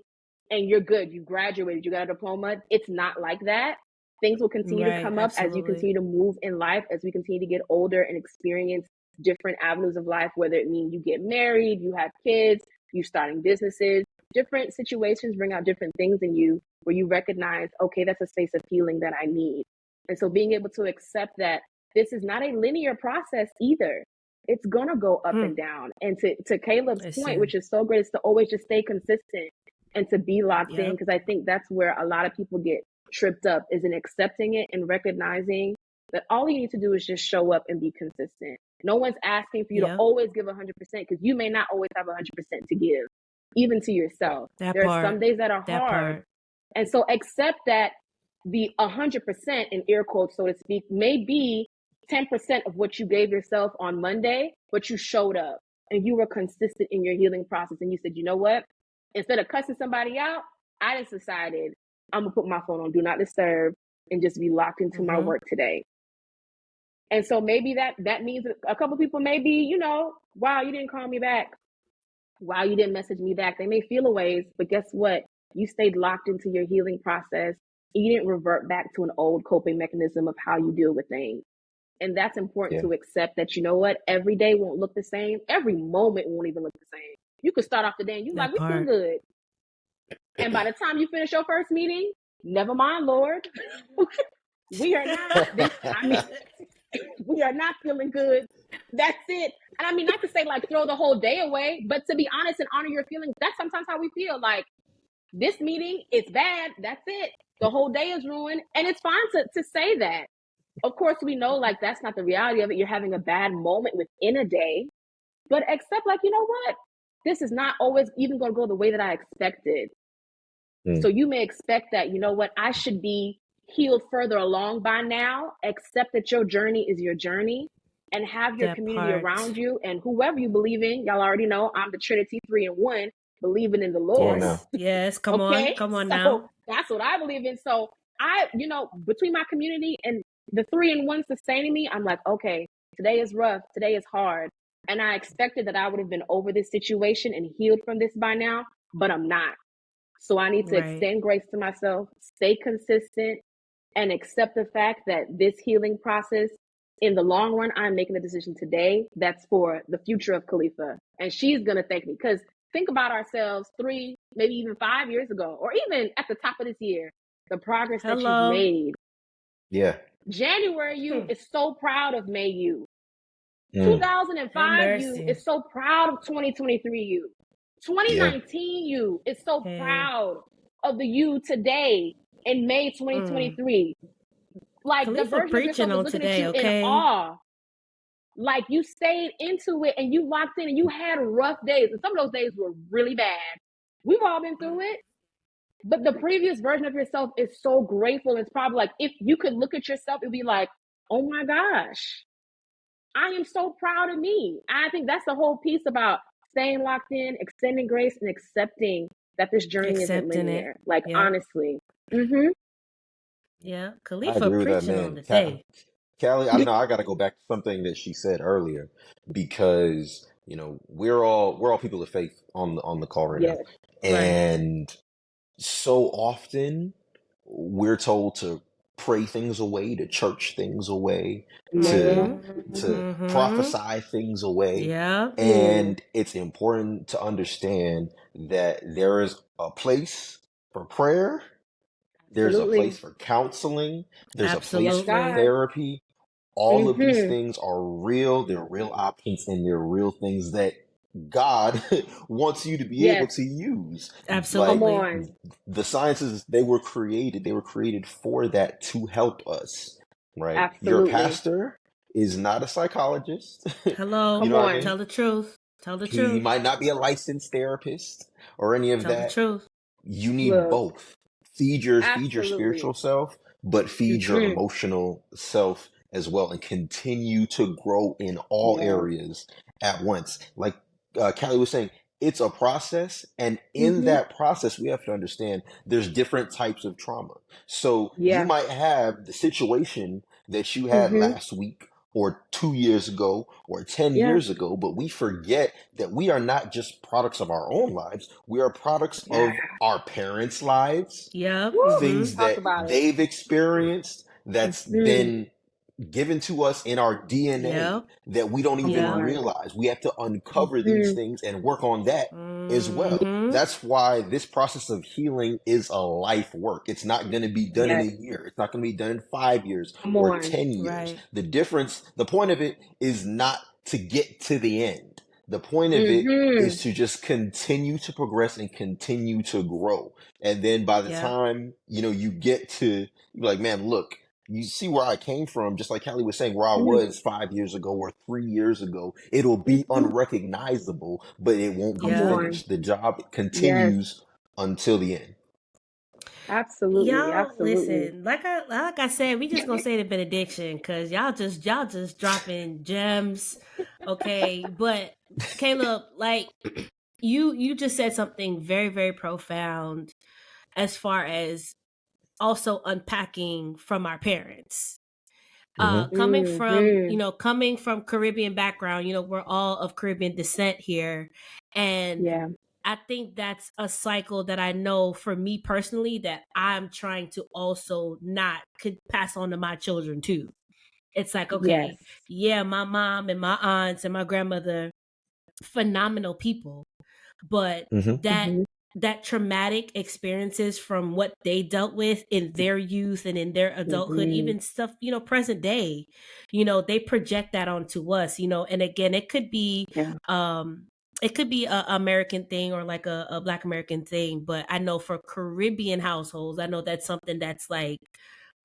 S3: and you're good. You graduated, you got a diploma. It's not like that. Things will continue to come up as you continue to move in life, as we continue to get older and experience different avenues of life, whether it means you get married, you have kids, you starting businesses. Different situations bring out different things in you where you recognize, okay, that's a space of healing that I need. And so being able to accept that this is not a linear process either. It's going to go up and down. And to Caleb's point, which is so great, is to always just stay consistent and to be locked in, because I think that's where a lot of people get tripped up, is in accepting it and recognizing that all you need to do is just show up and be consistent. No one's asking for you to always give 100%, because you may not always have 100% to give, even to yourself. There are some days that are hard. And so accept that the 100%, in air quotes, so to speak, may be 10% of what you gave yourself on Monday, but you showed up and you were consistent in your healing process. And you said, you know what? Instead of cussing somebody out, I just decided I'm going to put my phone on Do Not Disturb and just be locked into my work today. And so maybe that means a couple people may be, wow, you didn't call me back. Wow, you didn't message me back. They may feel a ways, but guess what? You stayed locked into your healing process. You didn't revert back to an old coping mechanism of how you deal with things. And that's important to accept, that, you know what? Every day won't look the same. Every moment won't even look the same. You could start off the day and we feel good. And by the time you finish your first meeting, never mind, Lord. We are not, we are not feeling good. That's it. And I mean, not to say throw the whole day away, but to be honest and honor your feelings. That's sometimes how we feel. This meeting, it's bad. That's it. The whole day is ruined. And it's fine to say that. Of course, we know like that's not the reality of it. You're having a bad moment within a day, but accept like, you know what? This is not always even going to go the way that I expected. So
S2: Mm.
S3: you may expect that, you know what, I should be healed further along by now. Accept that your journey is your journey and have your
S1: That
S3: community
S1: part.
S3: around you and whoever you believe in. Y'all already know I'm the Trinity 3-in-1, believing in the
S2: Come on now.
S3: Lord.
S1: Yes, come on.
S3: Okay.
S1: Come on
S3: So
S1: now.
S3: that's what I believe in. So between my community and the 3-in-1 sustaining me, I'm like, okay, today is rough. Today is hard. And I expected that I would have been over this situation and healed from this by now, but I'm not. So I need to
S1: Right.
S3: extend grace to myself, stay consistent, and accept the fact that this healing process, in the long run, I'm making a decision today that's for the future of Khalifa. And she's going to thank me because think about ourselves 3, maybe even 5 years ago, or even at the top of this year, the progress that you've
S1: Hello.
S3: made.
S2: Yeah.
S3: January you
S1: Hmm.
S3: is so proud of May you.
S2: Mm.
S1: Have
S3: 2005 you
S1: mercy.
S3: is so proud of 2023 you.
S2: Yeah.
S3: 2019 you is so
S1: Hey.
S3: proud of the you today in May
S1: Mm.
S3: 2023. Like the
S1: Khalifa
S3: version of
S1: preaching
S3: yourself is
S1: on
S3: looking at
S1: today,
S3: you in
S1: okay?
S3: awe. Like you stayed into it and you locked in and you had rough days. And some of those days were really bad. We've all been through it. But the previous version of yourself is so grateful. It's probably like if you could look at yourself, it'd be like, oh my gosh, I am so proud of me. I think that's the whole piece about staying locked in, extending grace, and accepting that this journey isn't
S1: Accepting it.
S3: linear. Like
S1: Yep.
S3: honestly. Mm-hmm.
S1: Yeah.
S2: I
S1: Khalifa
S2: agree with that,
S1: preaching on
S2: man.
S1: the day.
S2: Callie, I know I got to go back to something that she said earlier because, we're all people of faith on the call right now.
S3: Yes.
S1: Right.
S2: And so often we're told to pray things away, to church things away, to
S1: Mm-hmm.
S3: Mm-hmm.
S1: Mm-hmm.
S2: prophesy things away.
S1: Yep.
S3: Mm.
S2: And it's important to understand that there is a place for prayer, there's a
S3: Absolutely.
S2: place for counseling, there's a place
S3: Yes,
S2: for
S1: Absolutely.
S3: God.
S2: therapy. All of these
S3: Mm-hmm.
S2: things are real, they're real options, and they're real things that God wants you to be able
S3: Yes.
S2: to use.
S3: Come
S2: Like
S1: Absolutely.
S3: on.
S2: the sciences, they were created for that to help us, right? Your
S3: Absolutely.
S2: pastor is not a psychologist. You
S3: Come
S1: Hello.
S2: know what I
S3: on.
S2: mean?
S1: Tell the truth. Tell the
S2: He
S1: truth.
S2: might not be a licensed therapist or any of
S1: Tell the
S2: that.
S1: truth.
S2: You need
S3: Look.
S2: both. Feed your
S3: Absolutely.
S2: spiritual self, but feed your
S3: Mm-hmm.
S2: emotional self as well, and continue to grow in all
S3: Yes.
S2: areas at once. Like Callie was saying, it's a process, and in
S3: Mm-hmm.
S2: that process, we have to understand there's different types of trauma. So you
S3: Yeah.
S2: might have the situation that you had
S3: Mm-hmm.
S2: last week, or 2 years ago, or 10
S3: Yeah.
S2: years ago, but we forget that we are not just products of our own lives. We are products
S3: Yeah.
S2: of our parents' lives,
S1: Yep.
S3: Woo.
S1: Mm-hmm.
S2: things
S3: Talk
S2: that
S3: about it.
S2: they've experienced that's
S3: Mm-hmm.
S2: been given to us in our DNA
S1: Yep.
S2: that we don't
S3: Come
S2: even
S1: Yep.
S3: on.
S2: realize. We have to uncover these
S3: Mm-hmm.
S2: things and work on that as well.
S1: Mm-hmm.
S2: That's why this process of healing is a life work. It's not going to be done in
S3: Yes.
S2: a year. It's not going to be done in 5 years
S3: Come
S2: or
S3: on.
S2: 10 years.
S1: Right.
S2: The point of it is not to get to the end. The point of it
S3: Mm-hmm.
S2: is to just continue to progress and continue to grow. And then by the
S1: Yep.
S2: time, you get to, you're like, man, look, you see where I came from, just like Callie was saying, where I was 5 years ago or 3 years ago. It'll be
S3: Mm-hmm.
S2: unrecognizable, but it won't be
S3: Come
S1: Yep.
S3: on.
S2: finished. The job
S3: Yes.
S2: continues until the end.
S3: Absolutely.
S1: Y'all
S3: Absolutely.
S1: listen, like I said, we just gonna say the benediction because y'all just dropping gems. Okay. But Caleb, like you just said something very, very profound as far as also unpacking from our parents.
S2: Hmm.
S1: Coming from,
S3: Mm-hmm.
S1: coming from Caribbean background, we're all of Caribbean descent here. And
S3: Yeah.
S1: I think that's a cycle that I know for me personally that I'm trying to also not could pass on to my children too. It's like,
S3: Yes.
S1: okay, yeah, my mom and my aunts and my grandmother, phenomenal people, but
S2: Hmm.
S1: that
S3: Mm-hmm.
S1: that traumatic experiences from what they dealt with in their youth and in their adulthood,
S3: Mm-hmm.
S1: even stuff, present day, they project that onto us, and again,
S3: Yeah.
S1: it could be a American thing or like a Black American thing, but I know for Caribbean households, I know that's something that's like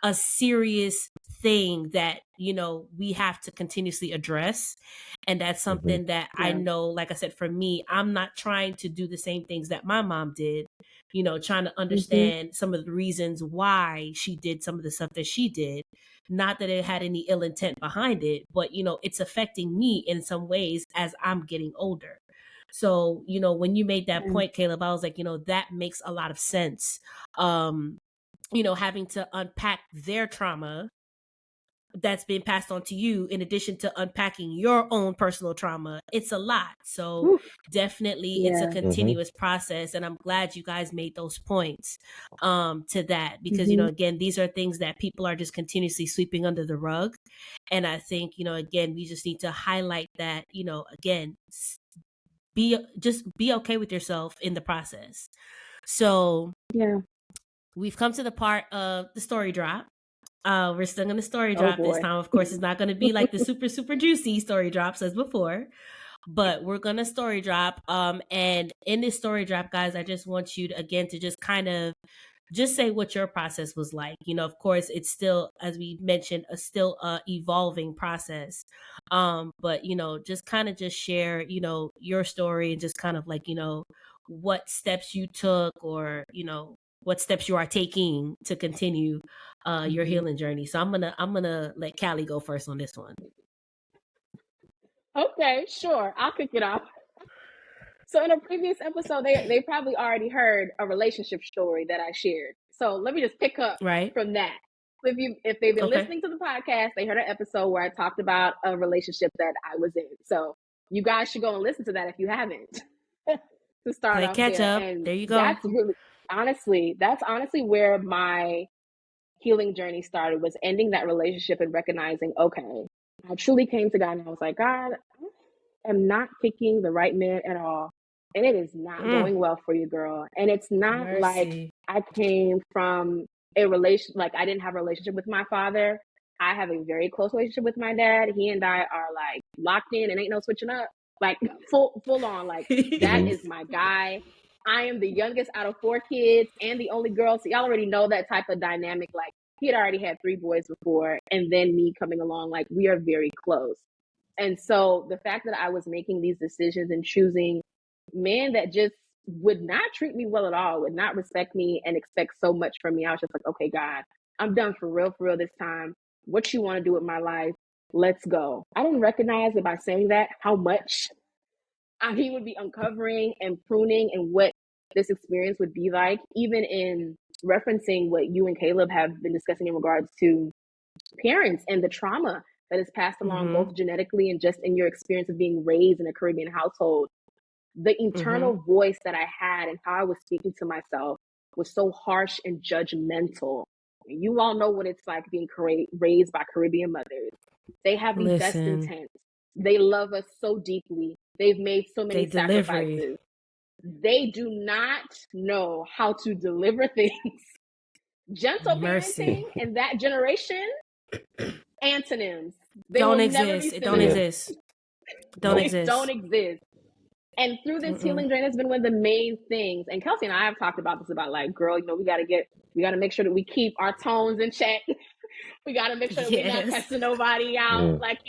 S1: a serious thing that, you know, we have to continuously address. And that's
S2: Hmm.
S1: something that I
S3: Yeah.
S1: know, like I said, for me, I'm not trying to do the same things that my mom did, you know, trying to
S3: Hmm.
S1: understand some of the reasons why she did some of the stuff that she did. Not that it had any ill intent behind it, but, you know, it's affecting me in some ways as I'm getting older. So, you know, when you made that
S3: Yeah.
S1: point, Caleb, I was like, you know, that makes a lot of sense. Um, you know, having to unpack their trauma that's been passed on to you in addition to unpacking your own personal trauma, it's a lot. So
S3: Whew.
S1: definitely it's a
S3: Yeah.
S2: Hmm.
S1: continuous process, and I'm glad you guys made those points to that, because, you know,
S3: Hmm.
S1: again, these are things that people are just continuously sweeping under the rug. And I think, you know, again, we just need to highlight that, you know, again, be okay with yourself in the process. So
S3: Yeah.
S1: we've come to the part of the story drop. We're still going to story
S3: Oh
S1: drop this
S3: boy.
S1: time. Of course, it's not going to be like the super, super juicy story drops as before, but we're going to story drop. And in this story drop, guys, I just want you to, again, to just kind of just say what your process was like. You know, of course, it's still, as we mentioned, a still evolving process. But, you know, just kind of just share, you know, your story and just kind of like, you know, what steps you took, or, you know, what steps you are taking to continue your
S3: Hmm.
S1: healing journey. So I'm gonna let Callie go first on this one.
S3: Okay, sure. I'll kick it off. So in a previous episode, they probably already heard a relationship story that I shared. So let me just pick up
S1: Right?
S3: from that. If they've been
S1: Okay.
S3: listening to the podcast, they heard an episode where I talked about a relationship that I was in. So you guys should go and listen to that if you haven't to start
S1: Play
S3: off
S1: catch
S3: there.
S1: up.
S3: And
S1: There you go.
S3: that's honestly where my healing journey started, was ending that relationship and recognizing, okay, I truly came to God and I was like, God, I am not picking the right man at all. And it is not
S1: Mm,
S3: going well for you, girl. And it's not like
S1: mercy.
S3: I came from a relation, like I didn't have a relationship with my father. I have a very close relationship with my dad. He and I are like locked in and ain't no switching up. Like full on. Like that
S2: Hmm.
S3: is my guy. I am the youngest out of 4 kids and the only girl. So y'all already know that type of dynamic. Like he had already had 3 boys before, and then me coming along, like we are very close. And so the fact that I was making these decisions and choosing men that just would not treat me well at all, would not respect me and expect so much from me, I was just like, okay, God, I'm done for real this time. What you want to do with my life? Let's go. I didn't recognize that by saying that, how much he would be uncovering and pruning, and what this experience would be like, even in referencing what you and Caleb have been discussing in regards to parents and the trauma that is passed along
S1: Mm-hmm.
S3: both genetically and just in your experience of being raised in a Caribbean household. The
S1: Mm-hmm.
S3: internal voice that I had and how I was speaking to myself was so harsh and judgmental. You all know what it's like being raised by Caribbean mothers. They have the best
S1: Listen,
S3: intent. They love us so deeply. They've made so
S1: they
S3: many
S1: delivery.
S3: sacrifices. They do not know how to deliver things. Gentle parenting
S1: Mercy.
S3: in that generation, antonyms. They will
S1: Don't
S3: never be
S1: exist. It don't
S2: Yeah.
S3: synonyms.
S1: exist. Don't
S2: Nope.
S3: They don't
S1: exist.
S3: exist. And through this
S1: Mm-mm.
S3: healing journey, has been one of the main things. And Kelsey and I have talked about this, about like, girl, we got to make sure that we keep our tones in check. We got to make sure that we're not
S1: Yes.
S3: cussing nobody out.
S2: Mm.
S3: Like,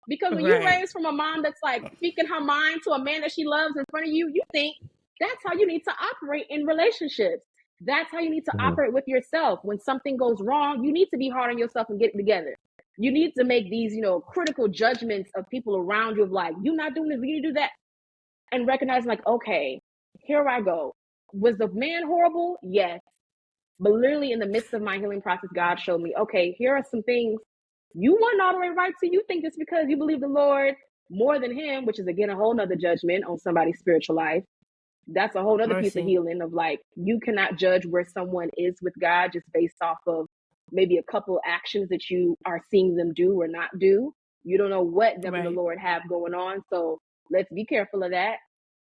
S3: because when you
S1: Right.
S3: raised from a mom that's like speaking her mind to a man that she loves in front of you, you think that's how you need to operate in relationships. That's how you need to
S2: Mm.
S3: operate with yourself. When something goes wrong, you need to be hard on yourself and get it together. You need to make these, critical judgments of people around you, of like, you're not doing this, you need to do that, and recognizing like, okay, here I go. Was the man horrible? Yes. But literally in the midst of my healing process, God showed me, okay, here are some things you weren't all the way right. So you think just because you believe the Lord more than him, which is again a whole nother judgment on somebody's spiritual life. That's a whole other piece of
S1: Mercy.
S3: healing, of like, you cannot judge where someone is with God just based off of maybe a couple actions that you are seeing them do or not do. You don't know what them and the
S1: Right.
S3: Lord have going on. So let's be careful of that.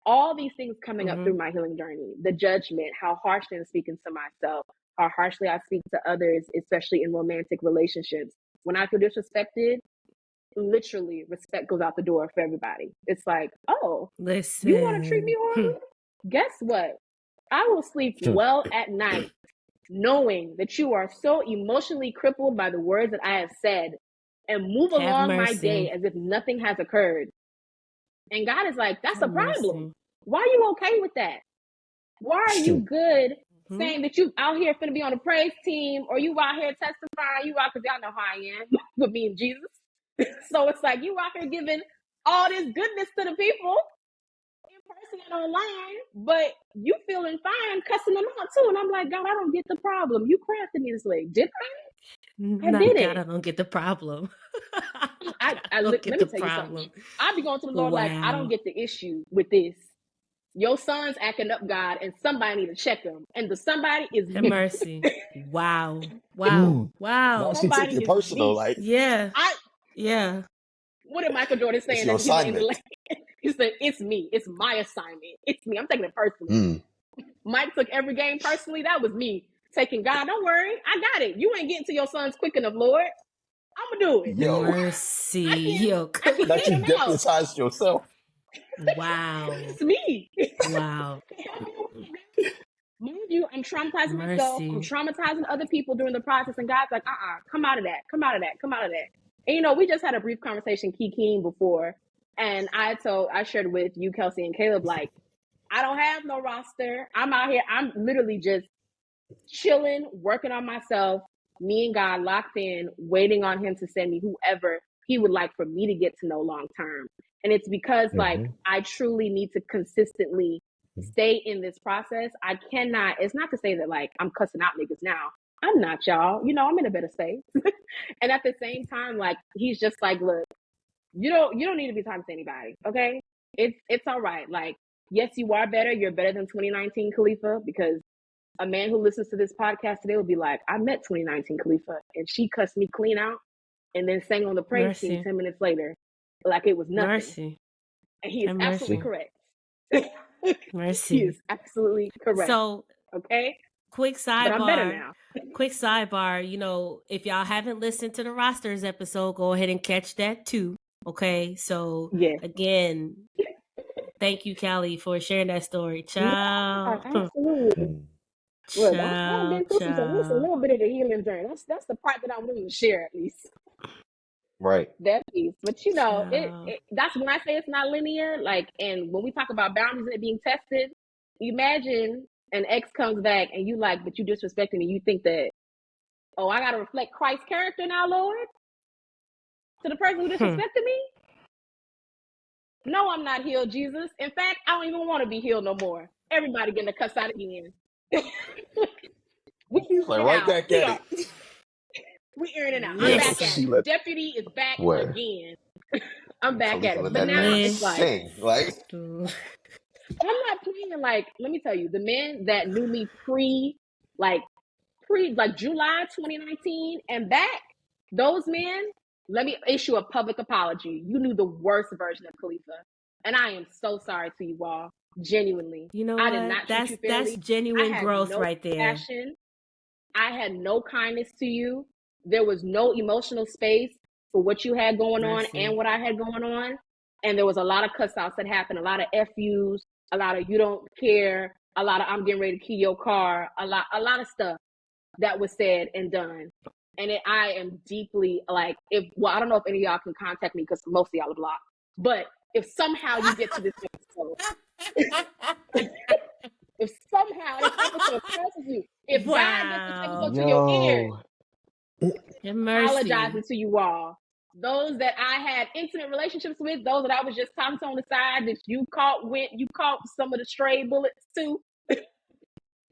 S3: All these things coming up
S1: Mm-hmm.
S3: through my healing journey, the judgment, how harshly I'm speaking to myself, how harshly I speak to others, especially in romantic relationships. When I feel disrespected, literally respect goes out the door for everybody. It's like, oh, you want to treat me
S1: Listen.
S3: horribly? Guess what? I will sleep well at night knowing that you are so emotionally crippled by the words that I have said, and move
S1: Have
S3: along my day
S1: mercy.
S3: as if nothing has occurred. And God is like, that's a
S1: Have
S3: problem.
S1: mercy.
S3: Why are you okay with that? Why are you good
S1: Hmm?
S3: saying that you out here finna be on the praise team, or you out here testifying, you out, because y'all know how I am with me and Jesus. So it's like you out here giving all this goodness to the people in person and online, but you feeling fine cussing them out too. And I'm like, God, I don't get the problem. You crafted me this way. Did I? I
S1: No,
S3: didn't.
S1: God, I don't get the problem.
S3: I
S1: don't
S3: let
S1: get
S3: me
S1: the
S3: tell you something.
S1: problem.
S3: I'll be going to the Lord like, I don't
S1: Wow.
S3: get the issue with this. Your son's acting up, God, and somebody need to check him. And the somebody is
S1: Have
S3: me.
S1: mercy. Wow. Wow. Wow.
S2: Now she
S3: Somebody
S2: take it
S3: is
S2: personal,
S3: me.
S2: like
S1: Yeah.
S3: I
S1: Yeah.
S3: What did Michael Jordan
S2: it's
S3: saying
S2: your
S3: at the beginning of the
S2: assignment.
S3: lane? He said, it's me. It's my assignment. It's me. I'm taking it personally.
S2: Mm.
S3: Mike took every game personally. That was me taking, God, don't worry. I got it. You ain't getting to your sons quick enough, Lord. I'm going to do it.
S2: Yo,
S1: Mercy. Yo.
S3: I can
S2: not
S3: get
S2: you
S3: him out.
S2: deputized yourself.
S1: Wow.
S3: It's me.
S1: Wow.
S3: Mind you, I'm traumatizing myself. I'm
S1: Mercy.
S3: traumatizing other people during the process. And God's like, come out of that. Come out of that. Come out of that. And, you know, we just had a brief conversation, Keen, before. And I shared with you, Kelsey and Caleb, like, I don't have no roster. I'm out here. I'm literally just chilling, working on myself, me and God locked in, waiting on him to send me whoever he would like for me to get to know long term. And it's because like I truly need to consistently stay in this process. I cannot, it's not to say that like I'm cussing out niggas now. I'm not, y'all. You know, I'm in a better space. And at the same time, like he's just like, look, you don't need to be talking to anybody, okay? It's all right. Like, yes, you are better. You're better than 2019 Khalifa, because a man who listens to this podcast today will be like, I met 2019 Khalifa and she cussed me clean out and then sang on the praise team
S1: Mercy.
S3: 10 minutes later like it was nothing.
S1: Mercy.
S3: And he is
S1: Have
S3: absolutely
S1: mercy.
S3: correct. He
S1: Mercy.
S3: is absolutely correct.
S1: So,
S3: Okay?
S1: quick
S3: But I'm better
S1: sidebar.
S3: now.
S1: Quick sidebar. You know, if y'all haven't listened to the rosters episode, go ahead and catch that too. Okay. So,
S3: Yeah.
S1: again, thank you, Callie, for sharing that story. Ciao.
S3: Absolutely. Look, I've been through some, it's a
S1: Ciao.
S3: little bit of the healing journey. That's the part that I'm willing to share, at least.
S2: Right.
S3: That piece. But you know,
S1: Ciao.
S3: that's when I say it's not linear. Like, and when we talk about boundaries and it being tested, imagine an ex comes back and you like, but you disrespecting me. You think that, oh, I gotta reflect Christ's character now, Lord, to the person who disrespected me. No, I'm not healed, Jesus. In fact, I don't even want to be healed no more. Everybody getting a cuss out again. We
S2: He's like
S3: airing
S2: right
S3: out.
S2: back at it.
S3: We airing it out. I'm
S2: Yo,
S3: back at
S2: she
S3: it.
S2: let
S3: Deputy is back
S2: what?
S3: again. I'm back at
S2: Khalifa
S3: it.
S2: let
S3: But
S2: that
S3: now
S2: thing
S3: it's like,
S2: sing. Like
S3: I'm not playing. Like, let me tell you, the men that knew me pre July 2019 and back, those men, let me issue a public apology. You knew the worst version of Khalifa. And I am so sorry to you all. Genuinely.
S1: You know
S3: I did
S1: what?
S3: not treat you fairly.
S1: That's genuine
S3: I had
S1: growth
S3: no
S1: right there.
S3: compassion. I had no kindness to you. There was no emotional space for what you had going on
S1: Mercy.
S3: and what I had going on. And there was a lot of cuss outs that happened, a lot of FUs, a lot of you don't care, a lot of I'm getting ready to key your car, a lot of stuff that was said and done. And I am deeply like, I don't know if any of y'all can contact me because most of y'all are blocked. But if somehow you get to this episode, if somehow this episode touches you, if God gets this episode to your ears,
S1: Have mercy.
S3: apologizing to you all. Those that I had intimate relationships with, those that I was just talking to on the side, that you caught some of the stray bullets too.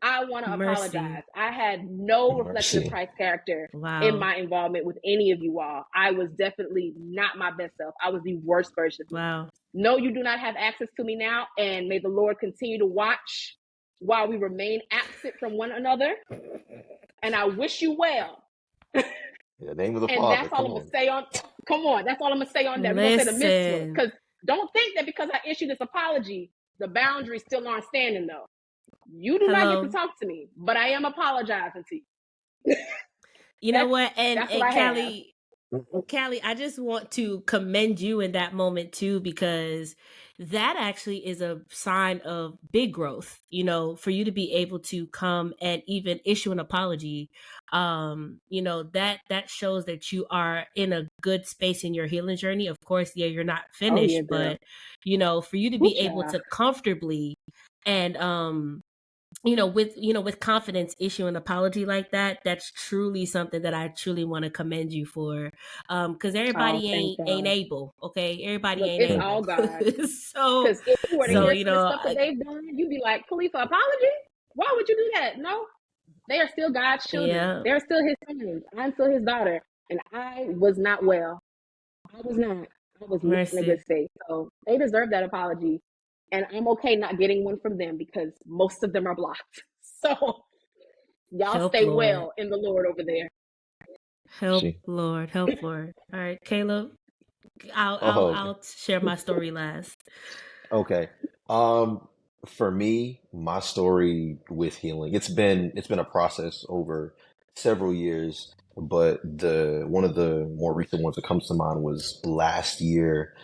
S3: I want to apologize. I had no reflection of Christ's character in my involvement with any of you all. I was definitely not my best self. I was the worst version of me.
S1: Wow.
S3: No, you do not have access to me now, and may the Lord continue to watch while we remain absent from one another. And I wish you well.
S2: in the name of the
S3: And
S2: Father.
S3: that's all I'm gonna say on. Come on, that's all I'm gonna say on that. We're gonna say the mitzvah, because don't think that because I issued this apology, the boundaries still aren't standing though. You do not get to talk to me, but I am apologizing to you.
S1: You know what? And
S3: that's what I
S1: Callie, Callie, I just want to commend you in that moment too, because that actually is a sign of big growth. You know, for you to be able to come and even issue an apology, you know, that shows that you are in a good space in your healing journey. Of course, yeah, you're not
S3: Oh yeah,
S1: finished,
S3: girl.
S1: but you know, for you to
S3: Woo
S1: be able
S3: child.
S1: to comfortably and with confidence issue an apology like that, that's truly something that I truly want to commend you for, because
S3: Oh,
S1: everybody
S3: thank
S1: ain't
S3: God.
S1: able. Okay, everybody
S3: Look,
S1: ain't
S3: it's
S1: able.
S3: all God.
S1: so
S3: Because if you were to
S2: Yeah.
S1: so
S3: hear
S1: you
S3: some of the
S1: know
S3: stuff that they've done, you'd be like, Khalifa, apology? Why would you do that? No, they are still God's children.
S1: yeah,
S3: They're still his sons. I'm still his daughter. And I was not well. I was not. I was not in a good
S1: mercy.
S3: state. So they deserve that apology. And I'm okay not getting one from them because most of them are blocked. So y'all
S1: Help
S3: stay
S1: Lord,
S3: well in the Lord over there.
S1: help
S2: See.
S1: Lord, help Lord. All right, Caleb, I'll I'll
S2: Oh, okay.
S1: I'll share my story last.
S2: Okay. For me, my story with healing, it's been a process over several years, but the one of the more recent ones that comes to mind was last year.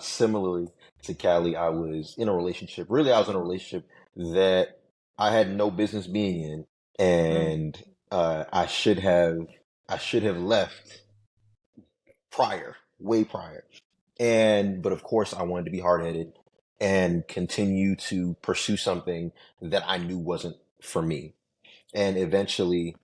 S2: Similarly to Callie, I was in a relationship. Really, I was in a relationship that I had no business being in,
S1: Mm,
S2: and I should have left prior, way prior. But of course, I wanted to be hard headed and continue to pursue something that I knew wasn't for me. And eventually,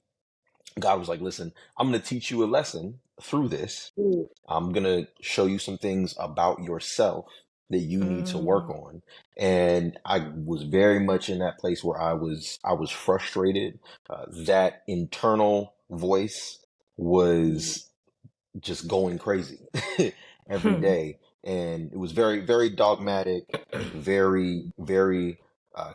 S2: God was like, listen, I'm going to teach you a lesson through this.
S3: Mm,
S2: I'm going to show you some things about yourself that you need to work
S1: mm,
S2: on. And I was very much in that place where I was frustrated. That internal voice
S3: mm,
S2: was just going crazy every day. And it was very, very dogmatic, very, very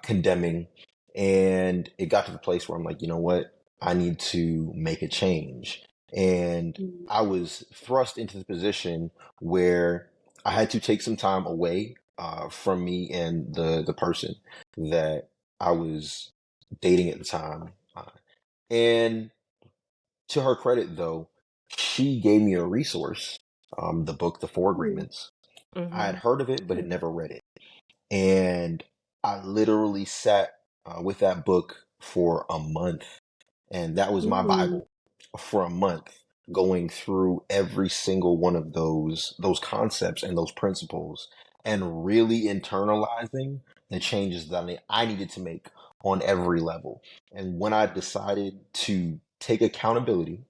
S2: condemning. And it got to the place where I'm like, you know what? I need to make a change. And
S3: mm,
S2: I was thrust into the position where I had to take some time away from me and the person that I was dating at the time. And to her credit, though, she gave me a resource, the book, The Four
S3: mm,
S2: Agreements. I had
S1: mm-hmm.
S2: heard of it, but had
S3: mm,
S2: never read it. And I literally sat with that book for a month, and that was my
S3: mm,
S2: Bible for a month, going through every single one of those concepts and those principles, and really internalizing the changes that I needed to make on every level. And when I decided to take accountability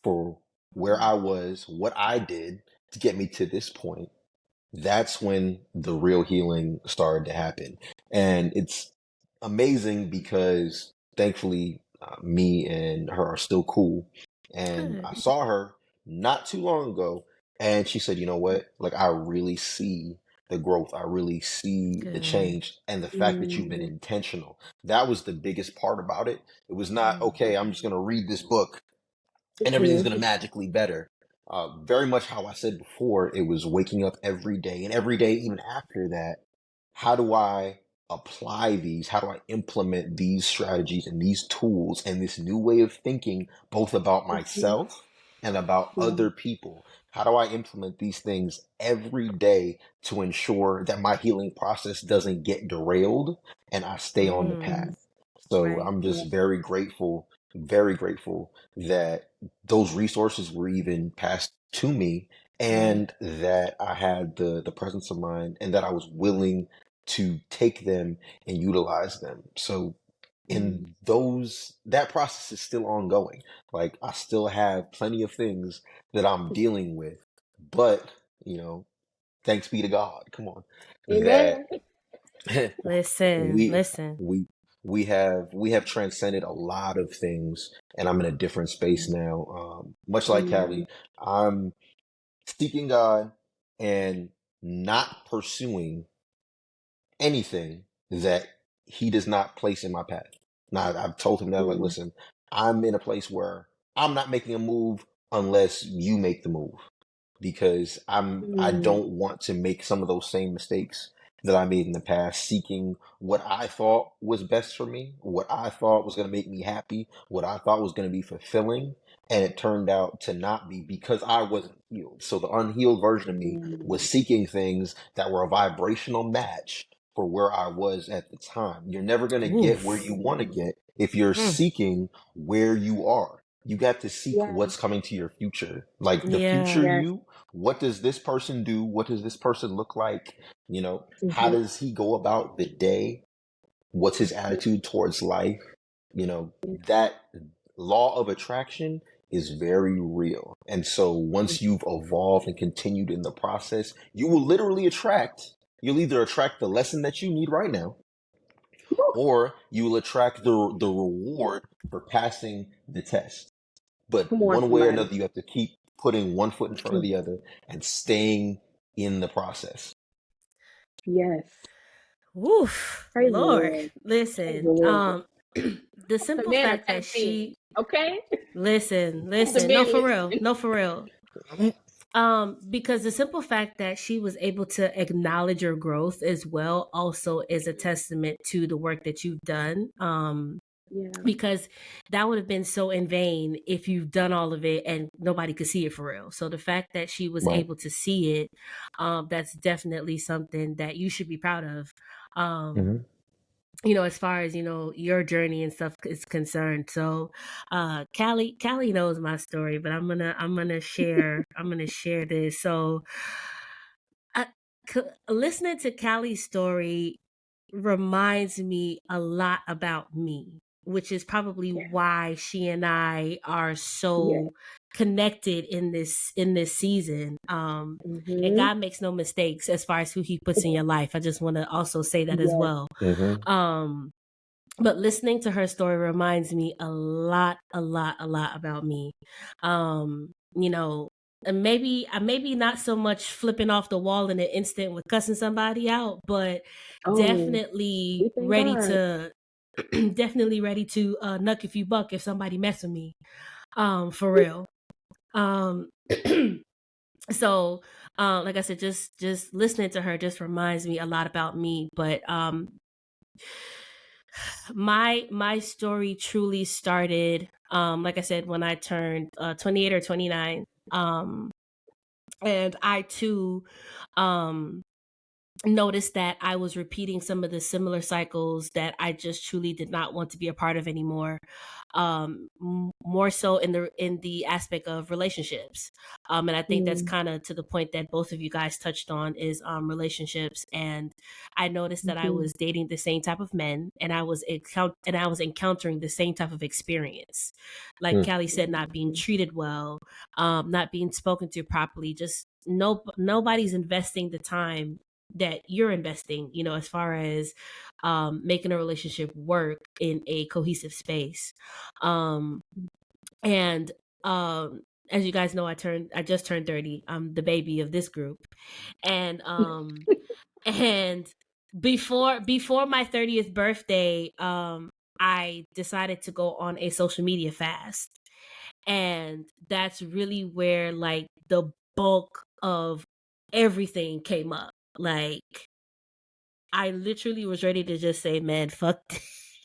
S2: for where I was, what I did to get me to this point, that's when the real healing started to happen. And it's amazing because thankfully, me and her are still cool. And I
S1: Good,
S2: saw her not too long ago, and she said, you know what? Like, I really see the growth. I really see the
S1: good.
S2: change and the fact that you've been
S3: mm,
S2: intentional. That was the biggest part about it. It was not,
S1: Mm,
S2: okay, I'm just going to read this book and everything's
S3: mm,
S2: going to magically better. Very much how I said before, it was waking up every day, and every day, even after that, how do I apply these? How do I implement these strategies and these tools and this new way of thinking, both about
S3: mhm,
S2: myself and about
S3: yeah,
S2: other people? How do I implement these things every day to ensure that my healing process doesn't get derailed and I stay on the
S1: mm,
S3: mm,
S2: path? So
S1: right.
S2: I'm
S3: yeah,
S2: just very grateful that those resources were even passed to me,
S1: Right.
S2: and that I had the presence of mind, and that I was willing to take them and utilize them. So
S3: mm,
S2: in those that process is still ongoing. Like, I still have plenty of things that I'm dealing with, but you know, thanks be to God. Come on. That
S3: amen.
S1: Listen,
S2: we
S1: listen.
S2: we we have transcended a lot of things, and I'm in a different space now. Much like
S3: Mm,
S2: Callie, I'm seeking God and not pursuing anything that He does not place in my path. Now, I've told him that, like,
S3: mm,
S2: listen, I'm in a place where I'm not making a move unless you make the move, because I
S3: mm,
S2: don't want to make some of those same mistakes that I made in the past, seeking what I thought was best for me, what I thought was going to make me happy, what I thought was going to be fulfilling, and it turned out to not be because I wasn't healed. So the unhealed version of me was
S3: Mm.
S2: seeking things that were a vibrational match for where I was at the time. You're never going to get where
S1: Oof.
S2: you want to get if you're
S1: Mm.
S2: seeking where you are. You got to seek
S3: Yeah.
S2: what's coming to your future. Like the
S1: Yeah.
S2: future
S3: Yes.
S2: you, what does this person do? What does this person look like? You know, how
S3: Mm-hmm.
S2: does he go about the day? What's his attitude towards life? You know, that law of attraction is very real. And so once you've evolved and continued in the process, you will literally attract, you'll either attract the lesson that you need right now, or you will attract the reward for passing the test. But
S3: Come on,
S2: one way or
S3: somebody.
S2: another, you have to keep putting one foot in front of the other and staying in the process.
S3: Yes.
S1: Woof.
S3: Praise the
S1: Lord.
S3: Lord. Praise the
S1: Listen.
S3: Lord.
S1: The
S3: The
S1: simple
S3: man of
S1: fact that
S3: 10
S1: she
S3: okay? The
S1: listen. No,
S3: man
S1: for real.
S3: listening.
S1: No, for real. Because the simple fact that she was able to acknowledge your growth as well also is a testament to the work that you've done.
S3: Yeah.
S1: Because that would have been so in vain if you've done all of it and nobody could see it for real. So the fact that she was
S2: Right.
S1: able to see it, that's definitely something that you should be proud of. Um,
S2: Mm-hmm.
S1: as far as your journey and stuff is concerned. So Callie knows my story, but I'm gonna share this. So I, listening to Callie's story reminds me a lot about me, which is probably
S3: Yeah.
S1: why she and I are
S3: Yeah.
S1: so connected in this season. And
S3: Mm-hmm.
S1: God makes no mistakes as far as who he puts in your life. I just want to also say that as
S3: Yes.
S1: well.
S2: Mm-hmm.
S1: um but listening to her story reminds me a lot about me. You know, and maybe not so much flipping off the wall in an instant with cussing somebody out, but
S3: Oh,
S1: definitely
S3: we thank
S1: ready
S3: God.
S1: to definitely ready to nuck if you buck if somebody mess with me. For real. Um so like I said, just listening to her just reminds me a lot about me. But my story truly started, like I said, when I turned 28 or 29. And I too um noticed that I was repeating some of the similar cycles that I just truly did not want to be a part of anymore. More so in the aspect of relationships. And I think that's
S3: Mm.
S1: kind of to the point that both of you guys touched on is relationships. And I noticed that I
S3: Mm-hmm.
S1: was dating the same type of men, and I was encountering the same type of experience. Like Callie said, not being treated well, not being spoken to properly, just nobody's investing the time that you're investing, as far as making a relationship work in a cohesive space. Um, and as you guys know, I just turned 30. I'm the baby of this group. And and before my 30th birthday, I decided to go on a social media fast. And that's really where like the bulk of everything came up. Like I literally was ready to just say, "Man, fuck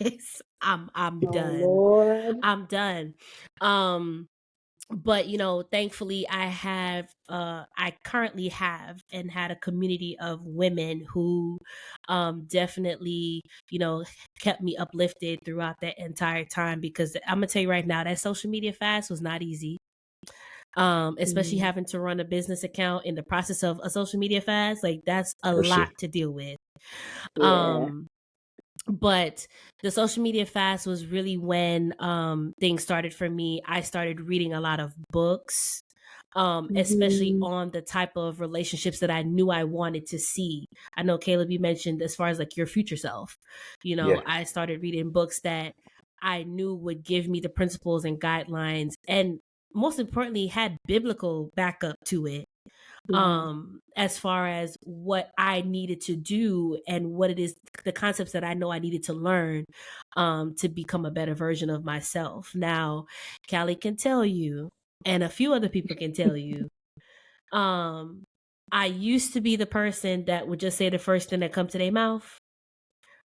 S1: this. I'm
S3: Oh
S1: done.
S3: Lord.
S1: I'm done." Um but thankfully I currently have and had a community of women who definitely kept me uplifted throughout that entire time, because I'm gonna tell you right now, that social media fast was not easy. Especially
S3: Mm.
S1: having to run a business account in the process of a social media fast, like that's a
S2: For sure.
S1: lot to deal with.
S3: Yeah.
S1: um but the social media fast was really when things started for me. I started reading a lot of books, especially
S3: Mm-hmm.
S1: on the type of relationships that I knew I wanted to see. I know, Caleb, you mentioned as far as like your future self.
S2: Yeah.
S1: I started reading books that I knew would give me the principles and guidelines, and most importantly had biblical backup to it,
S3: Yeah.
S1: as far as what I needed to do and what it is, the concepts that I know I needed to learn to become a better version of myself. Now, Callie can tell you, and a few other people can tell you, um I used to be the person that would just say the first thing that come to their mouth.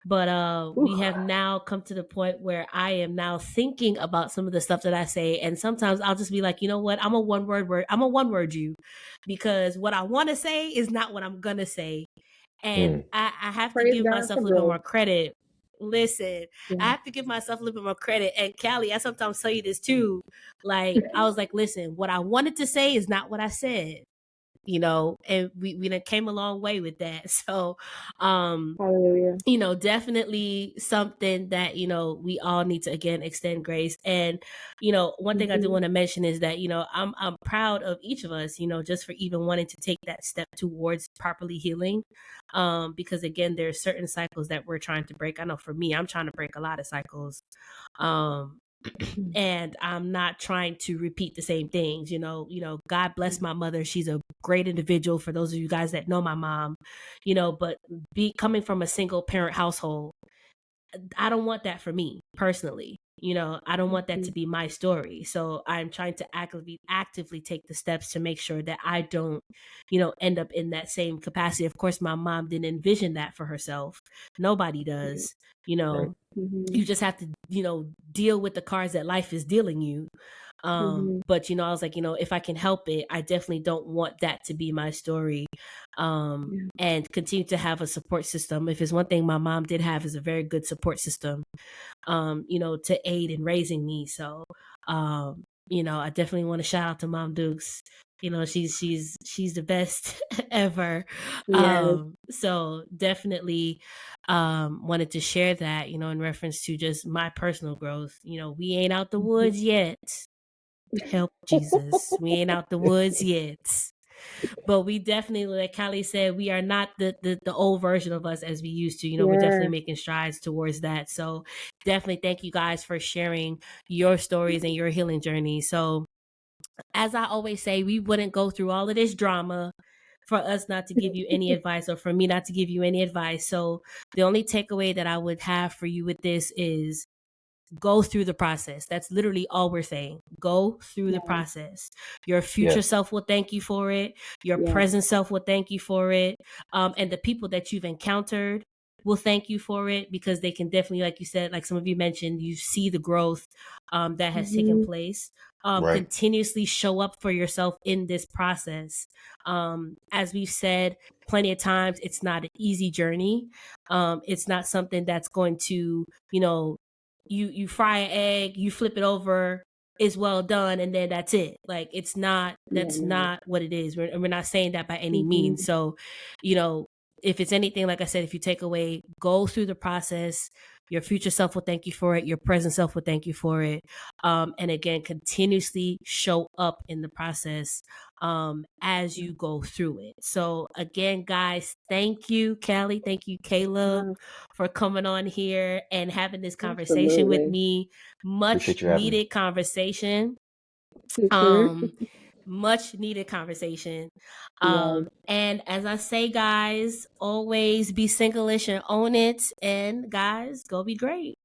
S1: But
S3: Ooh.
S1: we have now come to the point where I am now thinking about some of the stuff that I say, and sometimes I'll just be like, you know what, I'm a one word you, because what I want to say is not what I'm gonna say, and
S2: Mm.
S1: I have to
S3: Praise
S1: give
S3: God
S1: myself
S3: for
S1: a little bit
S3: growth.
S1: more credit. Listen,
S3: Yeah.
S1: I have to give myself a little bit more credit. And Callie, I sometimes tell you this too. Like, I was like, listen, what I wanted to say is not what I said, and we done came a long way with that. So,
S3: Hallelujah.
S1: definitely something that, we all need to, again, extend grace. And, one thing I do
S3: Mhm.
S1: want to mention is that, I'm proud of each of us, just for even wanting to take that step towards properly healing. Because again, there are certain cycles that we're trying to break. I know for me, I'm trying to break a lot of cycles. And I'm not trying to repeat the same things. God bless my mother. She's a great individual, for those of you guys that know my mom, but coming from a single parent household, I don't want that for me personally. I don't want that to be my story. So I'm trying to actively take the steps to make sure that I don't, end up in that same capacity. Of course, my mom didn't envision that for herself. Nobody does.
S2: Right.
S1: You just have to, deal with the cards that life is dealing you. But I was like, if I can help it, I definitely don't want that to be my story. And continue to have a support system. If it's one thing my mom did have, is a very good support system, to aid in raising me. So, I definitely want to shout out to Mom Dukes. She's the best ever.
S3: Yes.
S1: So definitely wanted to share that, in reference to just my personal growth. We ain't out the woods yet. Help Jesus. We ain't out the woods yet. But we definitely, like Callie said, we are not the old version of us as we used to. We're definitely making strides towards that. So definitely thank you guys for sharing your stories and your healing journey. So as I always say, we wouldn't go through all of this drama for us not to give you any advice, or for me not to give you any advice. So the only takeaway that I would have for you with this is go through the process. That's literally all we're saying. Go through the process. Your future
S2: Yes.
S1: self will thank you for it. Your present self will thank you for it. And the people that you've encountered will thank you for it, because they can definitely, like you said, like some of you mentioned, you see the growth that has taken place.
S2: Right.
S1: Continuously show up for yourself in this process. As we've said plenty of times, it's not an easy journey. It's not something that's going to, you fry an egg, you flip it over, it's well done, and then that's it. Like, that's not what it is. We're not saying that by any means. So, if it's anything, like I said, if you take away, go through the process. Your future self will thank you for it. Your present self will thank you for it. And again, continuously show up in the process as you go through it. So again, guys, thank you, Callie. Thank you, Caleb, for coming on here and having this conversation with me. Much
S2: Appreciate you having me.
S1: needed conversation. Much needed conversation. And as I say, guys, always be single-ish and own it. And guys, go be great.